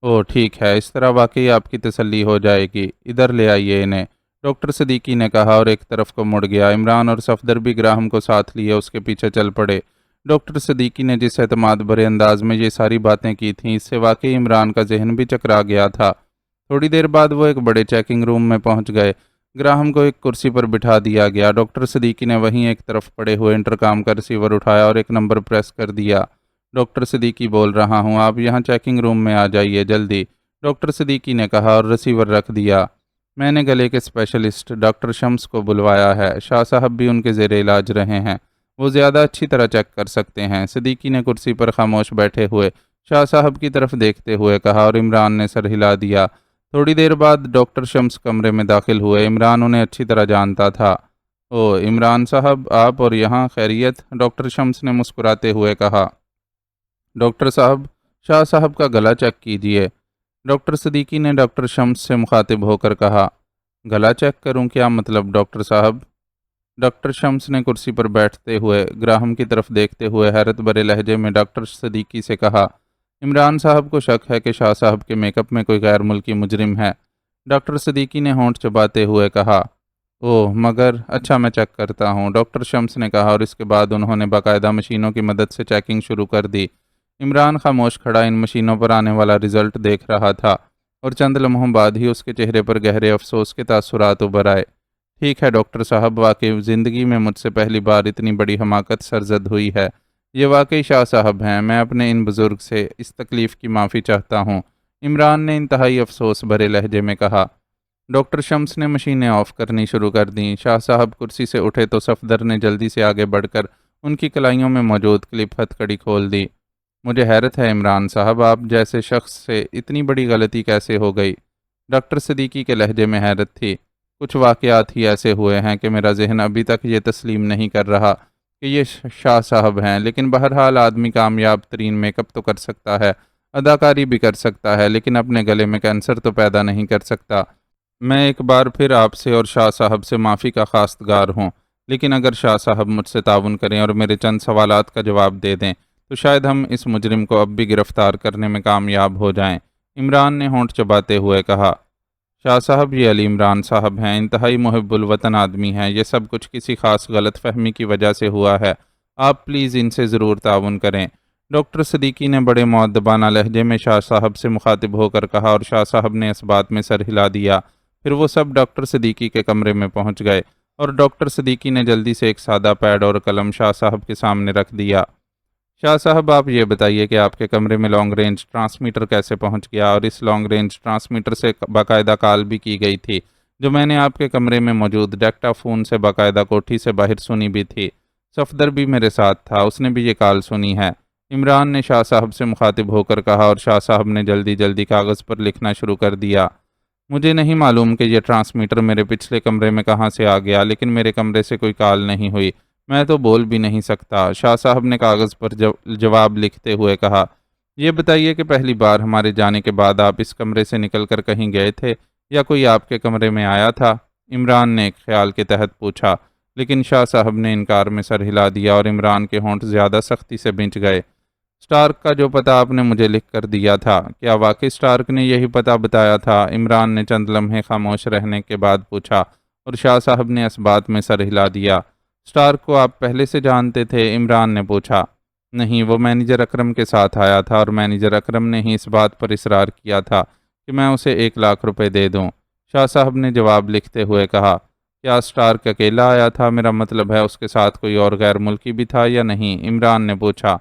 A: او ٹھیک ہے، اس طرح واقعی آپ کی تسلی ہو جائے گی، ادھر لے آئیے انہیں، ڈاکٹر صدیقی نے کہا اور ایک طرف کو مڑ گیا۔ عمران اور صفدر بھی گراہم کو ساتھ لیے اس کے پیچھے چل پڑے۔ ڈاکٹر صدیقی نے جس اعتماد بھرے انداز میں یہ ساری باتیں کی تھیں، اس سے واقعی عمران کا ذہن بھی چکرا گیا تھا۔ تھوڑی دیر بعد وہ ایک بڑے چیکنگ روم میں پہنچ گئے۔ گراہم کو ایک کرسی پر بٹھا دیا گیا۔ ڈاکٹر صدیقی نے وہیں ایک طرف پڑے ہوئے انٹرکام کا ریسیور اٹھایا اور ایک نمبر پریس کر دیا۔ ڈاکٹر صدیقی بول رہا ہوں، آپ یہاں چیکنگ روم میں آ جائیے جلدی، ڈاکٹر صدیقی نے کہا اور ریسیور رکھ دیا۔ میں نے گلے کے اسپیشلسٹ ڈاکٹر شمس کو بلوایا ہے، شاہ صاحب بھی ان کے زیر علاج رہے ہیں، وہ زیادہ اچھی طرح چیک کر سکتے ہیں، صدیقی نے کرسی پر خاموش بیٹھے ہوئے شاہ صاحب کی طرف دیکھتے ہوئے کہا اور عمران نے سر ہلا دیا۔ تھوڑی دیر بعد ڈاکٹر شمس کمرے میں داخل ہوئے۔ عمران انہیں اچھی طرح جانتا تھا۔ او عمران صاحب، آپ اور یہاں خیریت؟ ڈاکٹر شمس نے مسکراتے ہوئے کہا۔ ڈاکٹر صاحب، شاہ صاحب کا گلا چیک کیجئے، ڈاکٹر صدیقی نے ڈاکٹر شمس سے مخاطب ہو کر کہا۔ گلا چیک کروں؟ کیا مطلب ڈاکٹر صاحب؟ ڈاکٹر شمس نے کرسی پر بیٹھتے ہوئے گراہم کی طرف دیکھتے ہوئے حیرت بھرے لہجے میں ڈاکٹر صدیقی سے کہا۔ عمران صاحب کو شک ہے کہ شاہ صاحب کے میک اپ میں کوئی غیر ملکی مجرم ہے، ڈاکٹر صدیقی نے ہونٹ چباتے ہوئے کہا۔ اوہ مگر اچھا، میں چیک کرتا ہوں، ڈاکٹر شمس نے کہا اور اس کے بعد انہوں نے باقاعدہ مشینوں کی مدد سے چیکنگ شروع کر دی۔ عمران خاموش کھڑا ان مشینوں پر آنے والا رزلٹ دیکھ رہا تھا اور چند لمحوں بعد ہی اس کے چہرے پر گہرے افسوس کے تاثرات ابھر آئے۔ ٹھیک ہے ڈاکٹر صاحب، واقعی زندگی میں مجھ سے پہلی بار اتنی بڑی حماقت سرزد ہوئی ہے، یہ واقعی شاہ صاحب ہیں، میں اپنے ان بزرگ سے اس تکلیف کی معافی چاہتا ہوں، عمران نے انتہائی افسوس بھرے لہجے میں کہا۔ ڈاکٹر شمس نے مشینیں آف کرنی شروع کر دیں۔ شاہ صاحب کرسی سے اٹھے تو صفدر نے جلدی سے آگے بڑھ کر ان کی کلائیوں میں موجود کلپ ہتھ کڑی کھول دی۔ مجھے حیرت ہے عمران صاحب، آپ جیسے شخص سے اتنی بڑی غلطی کیسے ہو گئی؟ ڈاکٹر صدیقی کے لہجے میں حیرت تھی۔ کچھ واقعات ہی ایسے ہوئے ہیں کہ میرا ذہن ابھی تک یہ تسلیم نہیں کر رہا کہ یہ شاہ صاحب ہیں، لیکن بہرحال آدمی کامیاب ترین میک اپ تو کر سکتا ہے، اداکاری بھی کر سکتا ہے، لیکن اپنے گلے میں کینسر تو پیدا نہیں کر سکتا۔ میں ایک بار پھر آپ سے اور شاہ صاحب سے معافی کا خواستگار ہوں، لیکن اگر شاہ صاحب مجھ سے تعاون کریں اور میرے چند سوالات کا جواب دے دیں تو شاید ہم اس مجرم کو اب بھی گرفتار کرنے میں کامیاب ہو جائیں، عمران نے ہونٹ چباتے ہوئے کہا۔ شاہ صاحب، یہ علی عمران صاحب ہیں، انتہائی محب الوطن آدمی ہیں، یہ سب کچھ کسی خاص غلط فہمی کی وجہ سے ہوا ہے، آپ پلیز ان سے ضرور تعاون کریں، ڈاکٹر صدیقی نے بڑے مؤدبانہ لہجے میں شاہ صاحب سے مخاطب ہو کر کہا اور شاہ صاحب نے اس بات میں سر ہلا دیا۔ پھر وہ سب ڈاکٹر صدیقی کے کمرے میں پہنچ گئے اور ڈاکٹر صدیقی نے جلدی سے ایک سادہ پیڈ اور قلم شاہ صاحب کے سامنے رکھ دیا۔ شاہ صاحب، آپ یہ بتائیے کہ آپ کے کمرے میں لانگ رینج ٹرانسمیٹر کیسے پہنچ گیا، اور اس لانگ رینج ٹرانسمیٹر سے باقاعدہ کال بھی کی گئی تھی جو میں نے آپ کے کمرے میں موجود ڈیکٹا فون سے باقاعدہ کوٹھی سے باہر سنی بھی تھی، صفدر بھی میرے ساتھ تھا، اس نے بھی یہ کال سنی ہے، عمران نے شاہ صاحب سے مخاطب ہو کر کہا اور شاہ صاحب نے جلدی جلدی کاغذ پر لکھنا شروع کر دیا۔ مجھے نہیں معلوم کہ یہ ٹرانسمیٹر میرے پچھلے کمرے میں کہاں سے آ گیا، لیکن میرے کمرے سے کوئی کال نہیں ہوئی، میں تو بول بھی نہیں سکتا، شاہ صاحب نے کاغذ پر جواب لکھتے ہوئے کہا۔ یہ بتائیے کہ پہلی بار ہمارے جانے کے بعد آپ اس کمرے سے نکل کر کہیں گئے تھے یا کوئی آپ کے کمرے میں آیا تھا، عمران نے ایک خیال کے تحت پوچھا، لیکن شاہ صاحب نے انکار میں سر ہلا دیا اور عمران کے ہونٹ زیادہ سختی سے بھنچ گئے۔ سٹارک کا جو پتہ آپ نے مجھے لکھ کر دیا تھا، کیا واقعی سٹارک نے یہی پتہ بتایا تھا؟ عمران نے چند لمحے خاموش رہنے کے بعد پوچھا اور شاہ صاحب نے اس بات میں سر ہلا دیا۔ سٹارک کو آپ پہلے سے جانتے تھے؟ عمران نے پوچھا۔ نہیں، وہ مینیجر اکرم کے ساتھ آیا تھا اور مینیجر اکرم نے ہی اس بات پر اصرار کیا تھا کہ میں اسے 1,00,000 روپے دے دوں، شاہ صاحب نے جواب لکھتے ہوئے کہا۔ کیا سٹارک اکیلا آیا تھا؟ میرا مطلب ہے اس کے ساتھ کوئی اور غیر ملکی بھی تھا یا نہیں؟ عمران نے پوچھا۔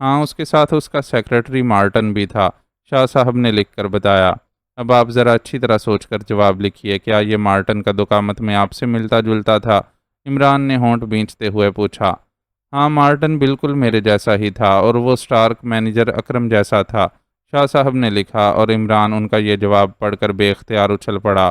A: ہاں، اس کے ساتھ اس کا سیکرٹری مارٹن بھی تھا، شاہ صاحب نے لکھ کر بتایا۔ اب آپ ذرا اچھی طرح سوچ کر جواب لکھیے، کیا یہ مارٹن کا دقامت میں آپ سے ملتا جلتا تھا؟ عمران نے ہونٹ بھینچتے ہوئے پوچھا۔ ہاں، مارٹن بالکل میرے جیسا ہی تھا اور وہ سٹارک مینیجر اکرم جیسا تھا، شاہ صاحب نے لکھا اور عمران ان کا یہ جواب پڑھ کر بے اختیار اچھل پڑا۔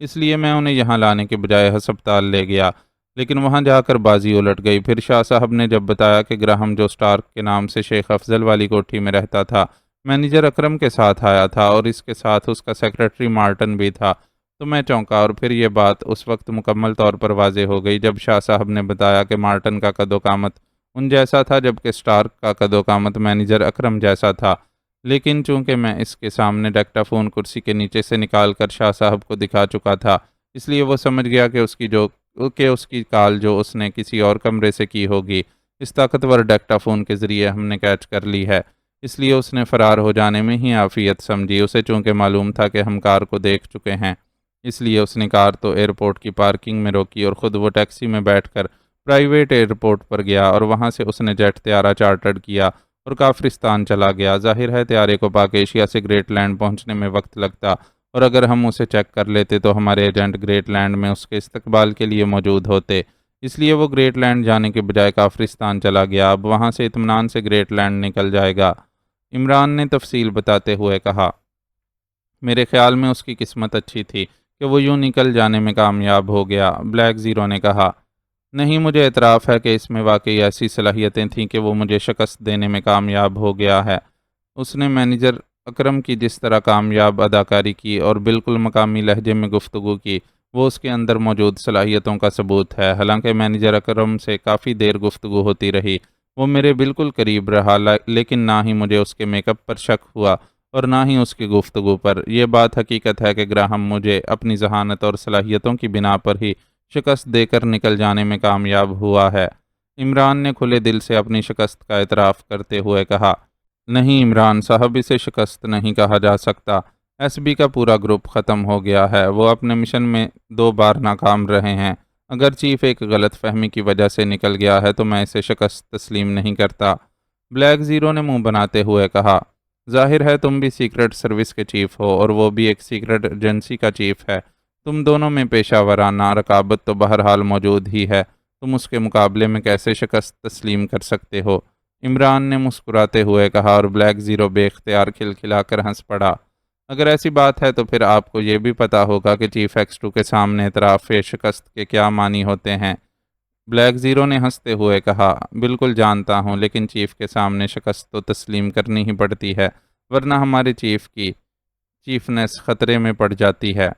A: اس لیے میں انہیں یہاں لانے کے بجائے ہسپتال لے گیا، لیکن وہاں جا کر بازی الٹ گئی۔ پھر شاہ صاحب نے جب بتایا کہ گراہم جو اسٹارک کے نام سے شیخ افضل والی کوٹھی میں رہتا تھا، مینیجر اکرم کے ساتھ آیا تھا اور اس کے ساتھ اس کا سیکرٹری مارٹن بھی تھا، تو میں چونکا، اور پھر یہ بات اس وقت مکمل طور پر واضح ہو گئی جب شاہ صاحب نے بتایا کہ مارٹن کا قد و قامت ان جیسا تھا جبکہ اسٹارک کا قد و قامت مینیجر اکرم جیسا تھا۔ لیکن چونکہ میں اس کے سامنے ڈیکٹا فون کرسی کے نیچے سے نکال کر شاہ صاحب کو دکھا چکا تھا، اس لیے وہ سمجھ گیا کہ اس کی کال جو اس نے کسی اور کمرے سے کی ہوگی، اس طاقتور ڈیکٹا فون کے ذریعے ہم نے کیچ کر لی ہے۔ اس لیے اس نے فرار ہو جانے میں ہی عافیت سمجھی۔ اسے چونکہ معلوم تھا کہ ہم کار کو دیکھ چکے ہیں، اس لیے اس نے کار تو ایئرپورٹ کی پارکنگ میں روکی اور خود وہ ٹیکسی میں بیٹھ کر پرائیویٹ ایئرپورٹ پر گیا، اور وہاں سے اس نے جیٹ طیارہ چارٹرڈ کیا اور کافرستان چلا گیا۔ ظاہر ہے طیارے کو پاک ایشیا سے گریٹ لینڈ پہنچنے میں وقت لگتا، اور اگر ہم اسے چیک کر لیتے تو ہمارے ایجنٹ گریٹ لینڈ میں اس کے استقبال کے لیے موجود ہوتے۔ اس لیے وہ گریٹ لینڈ جانے کے بجائے کافرستان چلا گیا، اب وہاں سے اطمینان سے گریٹ لینڈ نکل جائے گا۔ عمران نے تفصیل بتاتے ہوئے کہا۔ میرے خیال میں اس کی قسمت اچھی تھی کہ وہ یوں نکل جانے میں کامیاب ہو گیا، بلیک زیرو نے کہا۔ نہیں، مجھے اعتراف ہے کہ اس میں واقعی ایسی صلاحیتیں تھیں کہ وہ مجھے شکست دینے میں کامیاب ہو گیا ہے۔ اس نے مینیجر اکرم کی جس طرح کامیاب اداکاری کی اور بالکل مقامی لہجے میں گفتگو کی، وہ اس کے اندر موجود صلاحیتوں کا ثبوت ہے۔ حالانکہ مینیجر اکرم سے کافی دیر گفتگو ہوتی رہی، وہ میرے بالکل قریب رہا، لیکن نہ ہی مجھے اس کے میک اپ پر شک ہوا اور نہ ہی اس کی گفتگو پر۔ یہ بات حقیقت ہے کہ گراہم مجھے اپنی ذہانت اور صلاحیتوں کی بنا پر ہی شکست دے کر نکل جانے میں کامیاب ہوا ہے۔ عمران نے کھلے دل سے اپنی شکست کا اعتراف کرتے ہوئے کہا۔ نہیں عمران صاحب، اسے شکست نہیں کہا جا سکتا۔ ایس بی کا پورا گروپ ختم ہو گیا ہے، وہ اپنے مشن میں 2 بار ناکام رہے ہیں۔ اگر چیف ایک غلط فہمی کی وجہ سے نکل گیا ہے تو میں اسے شکست تسلیم نہیں کرتا، بلیک زیرو نے منہ بناتے ہوئے کہا۔ ظاہر ہے تم بھی سیکرٹ سروس کے چیف ہو اور وہ بھی ایک سیکرٹ ایجنسی کا چیف ہے، تم دونوں میں پیشہ ورانہ رقابت تو بہرحال موجود ہی ہے، تم اس کے مقابلے میں کیسے شکست تسلیم کر سکتے ہو؟ عمران نے مسکراتے ہوئے کہا، اور بلیک زیرو بے اختیار کھلکھلا کر ہنس پڑا۔ اگر ایسی بات ہے تو پھر آپ کو یہ بھی پتا ہوگا کہ چیف ایکس 2 کے سامنے اعتراف شکست کے کیا معنی ہوتے ہیں؟ بلیک زیرو نے ہنستے ہوئے کہا۔ بالکل جانتا ہوں، لیکن چیف کے سامنے شکست تو تسلیم کرنی ہی پڑتی ہے، ورنہ ہمارے چیف کی چیفنس خطرے میں پڑ جاتی ہے،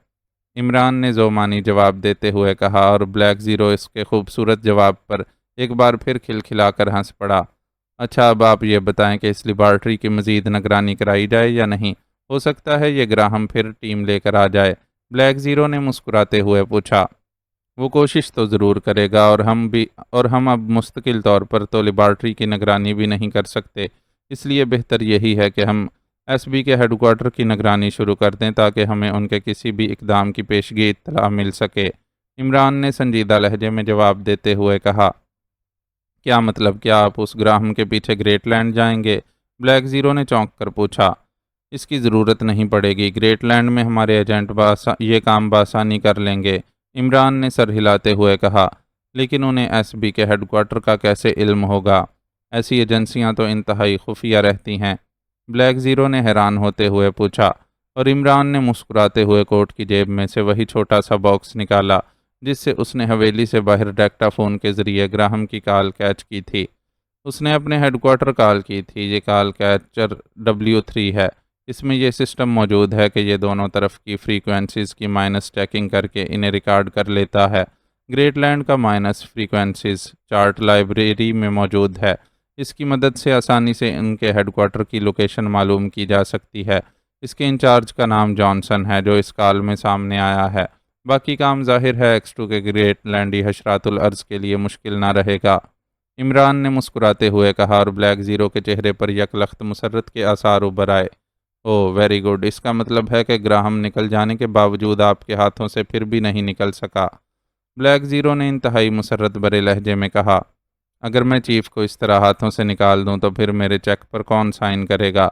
A: عمران نے ذومانی جواب دیتے ہوئے کہا، اور بلیک زیرو اس کے خوبصورت جواب پر ایک بار پھر کھلکھلا کر ہنس پڑا۔ اچھا، اب آپ یہ بتائیں کہ اس لیبارٹری کی مزید نگرانی کرائی جائے یا نہیں؟ ہو سکتا ہے یہ گراہم پھر ٹیم لے کر آ جائے، بلیک زیرو نے مسکراتے ہوئے پوچھا۔ وہ کوشش تو ضرور کرے گا، اور ہم اب مستقل طور پر تو لیبارٹری کی نگرانی بھی نہیں کر سکتے، اس لیے بہتر یہی ہے کہ ہم ایس بی کے ہیڈ کوارٹر کی نگرانی شروع کر دیں تاکہ ہمیں ان کے کسی بھی اقدام کی پیشگی اطلاع مل سکے، عمران نے سنجیدہ لہجے میں جواب دیتے ہوئے کہا۔ کیا مطلب، کیا آپ اس گراہم کے پیچھے گریٹ لینڈ جائیں گے؟ بلیک زیرو نے چونک کر پوچھا۔ اس کی ضرورت نہیں پڑے گی، گریٹ لینڈ میں ہمارے ایجنٹ یہ کام بآسانی کر لیں گے، عمران نے سر ہلاتے ہوئے کہا۔ لیکن انہیں ایس بی کے ہیڈ کوارٹر کا کیسے علم ہوگا؟ ایسی ایجنسیاں تو انتہائی خفیہ رہتی ہیں، بلیک زیرو نے حیران ہوتے ہوئے پوچھا، اور عمران نے مسکراتے ہوئے کوٹ کی جیب میں سے وہی چھوٹا سا باکس نکالا جس سے اس نے حویلی سے باہر ڈیکٹا فون کے ذریعے گراہم کی کال کیچ کی تھی۔ اس نے اپنے ہیڈ کوارٹر کال کی تھی، یہ کال کیچر W3 ہے، اس میں یہ سسٹم موجود ہے کہ یہ دونوں طرف کی فریکوینسیز کی مائنس چیکنگ کر کے انہیں ریکارڈ کر لیتا ہے۔ گریٹ لینڈ کا مائنس فریکوینسیز چارٹ لائبریری میں موجود ہے، اس کی مدد سے آسانی سے ان کے ہیڈ کوارٹر کی لوکیشن معلوم کی جا سکتی ہے۔ اس کے انچارج کا نام جانسن ہے جو اس کال میں سامنے آیا ہے، باقی کام ظاہر ہے ایکس 2 کے گریٹ لینڈی حشرات الارض کے لیے مشکل نہ رہے گا، عمران نے مسکراتے ہوئے کہا، اور بلیک زیرو کے چہرے پر یک لخت مسرت کے آثار ابھر آئے۔ اوہ ویری گڈ، اس کا مطلب ہے کہ گراہم نکل جانے کے باوجود آپ کے ہاتھوں سے پھر بھی نہیں نکل سکا، بلیک زیرو نے انتہائی مسرت بھرے لہجے میں کہا۔ اگر میں چیف کو اس طرح ہاتھوں سے نکال دوں تو پھر میرے چیک پر کون سائن کرے گا؟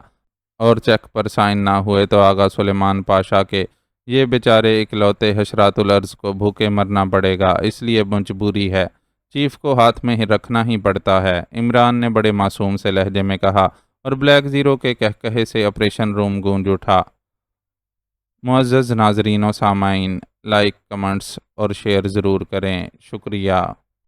A: اور چیک پر سائن نہ ہوئے تو آغا سلیمان پاشا کے یہ بیچارے اکلوتے حشرات الارض کو بھوکے مرنا پڑے گا، اس لیے مجبوری ہے، چیف کو ہاتھ میں رکھنا ہی پڑتا ہے، عمران نے بڑے معصوم سے لہجے میں کہا، اور بلیک زیرو کے کہکہے سے آپریشن روم گونج اٹھا۔ معزز ناظرین و سامعین، لائک، کمنٹس اور شیئر ضرور کریں، شکریہ۔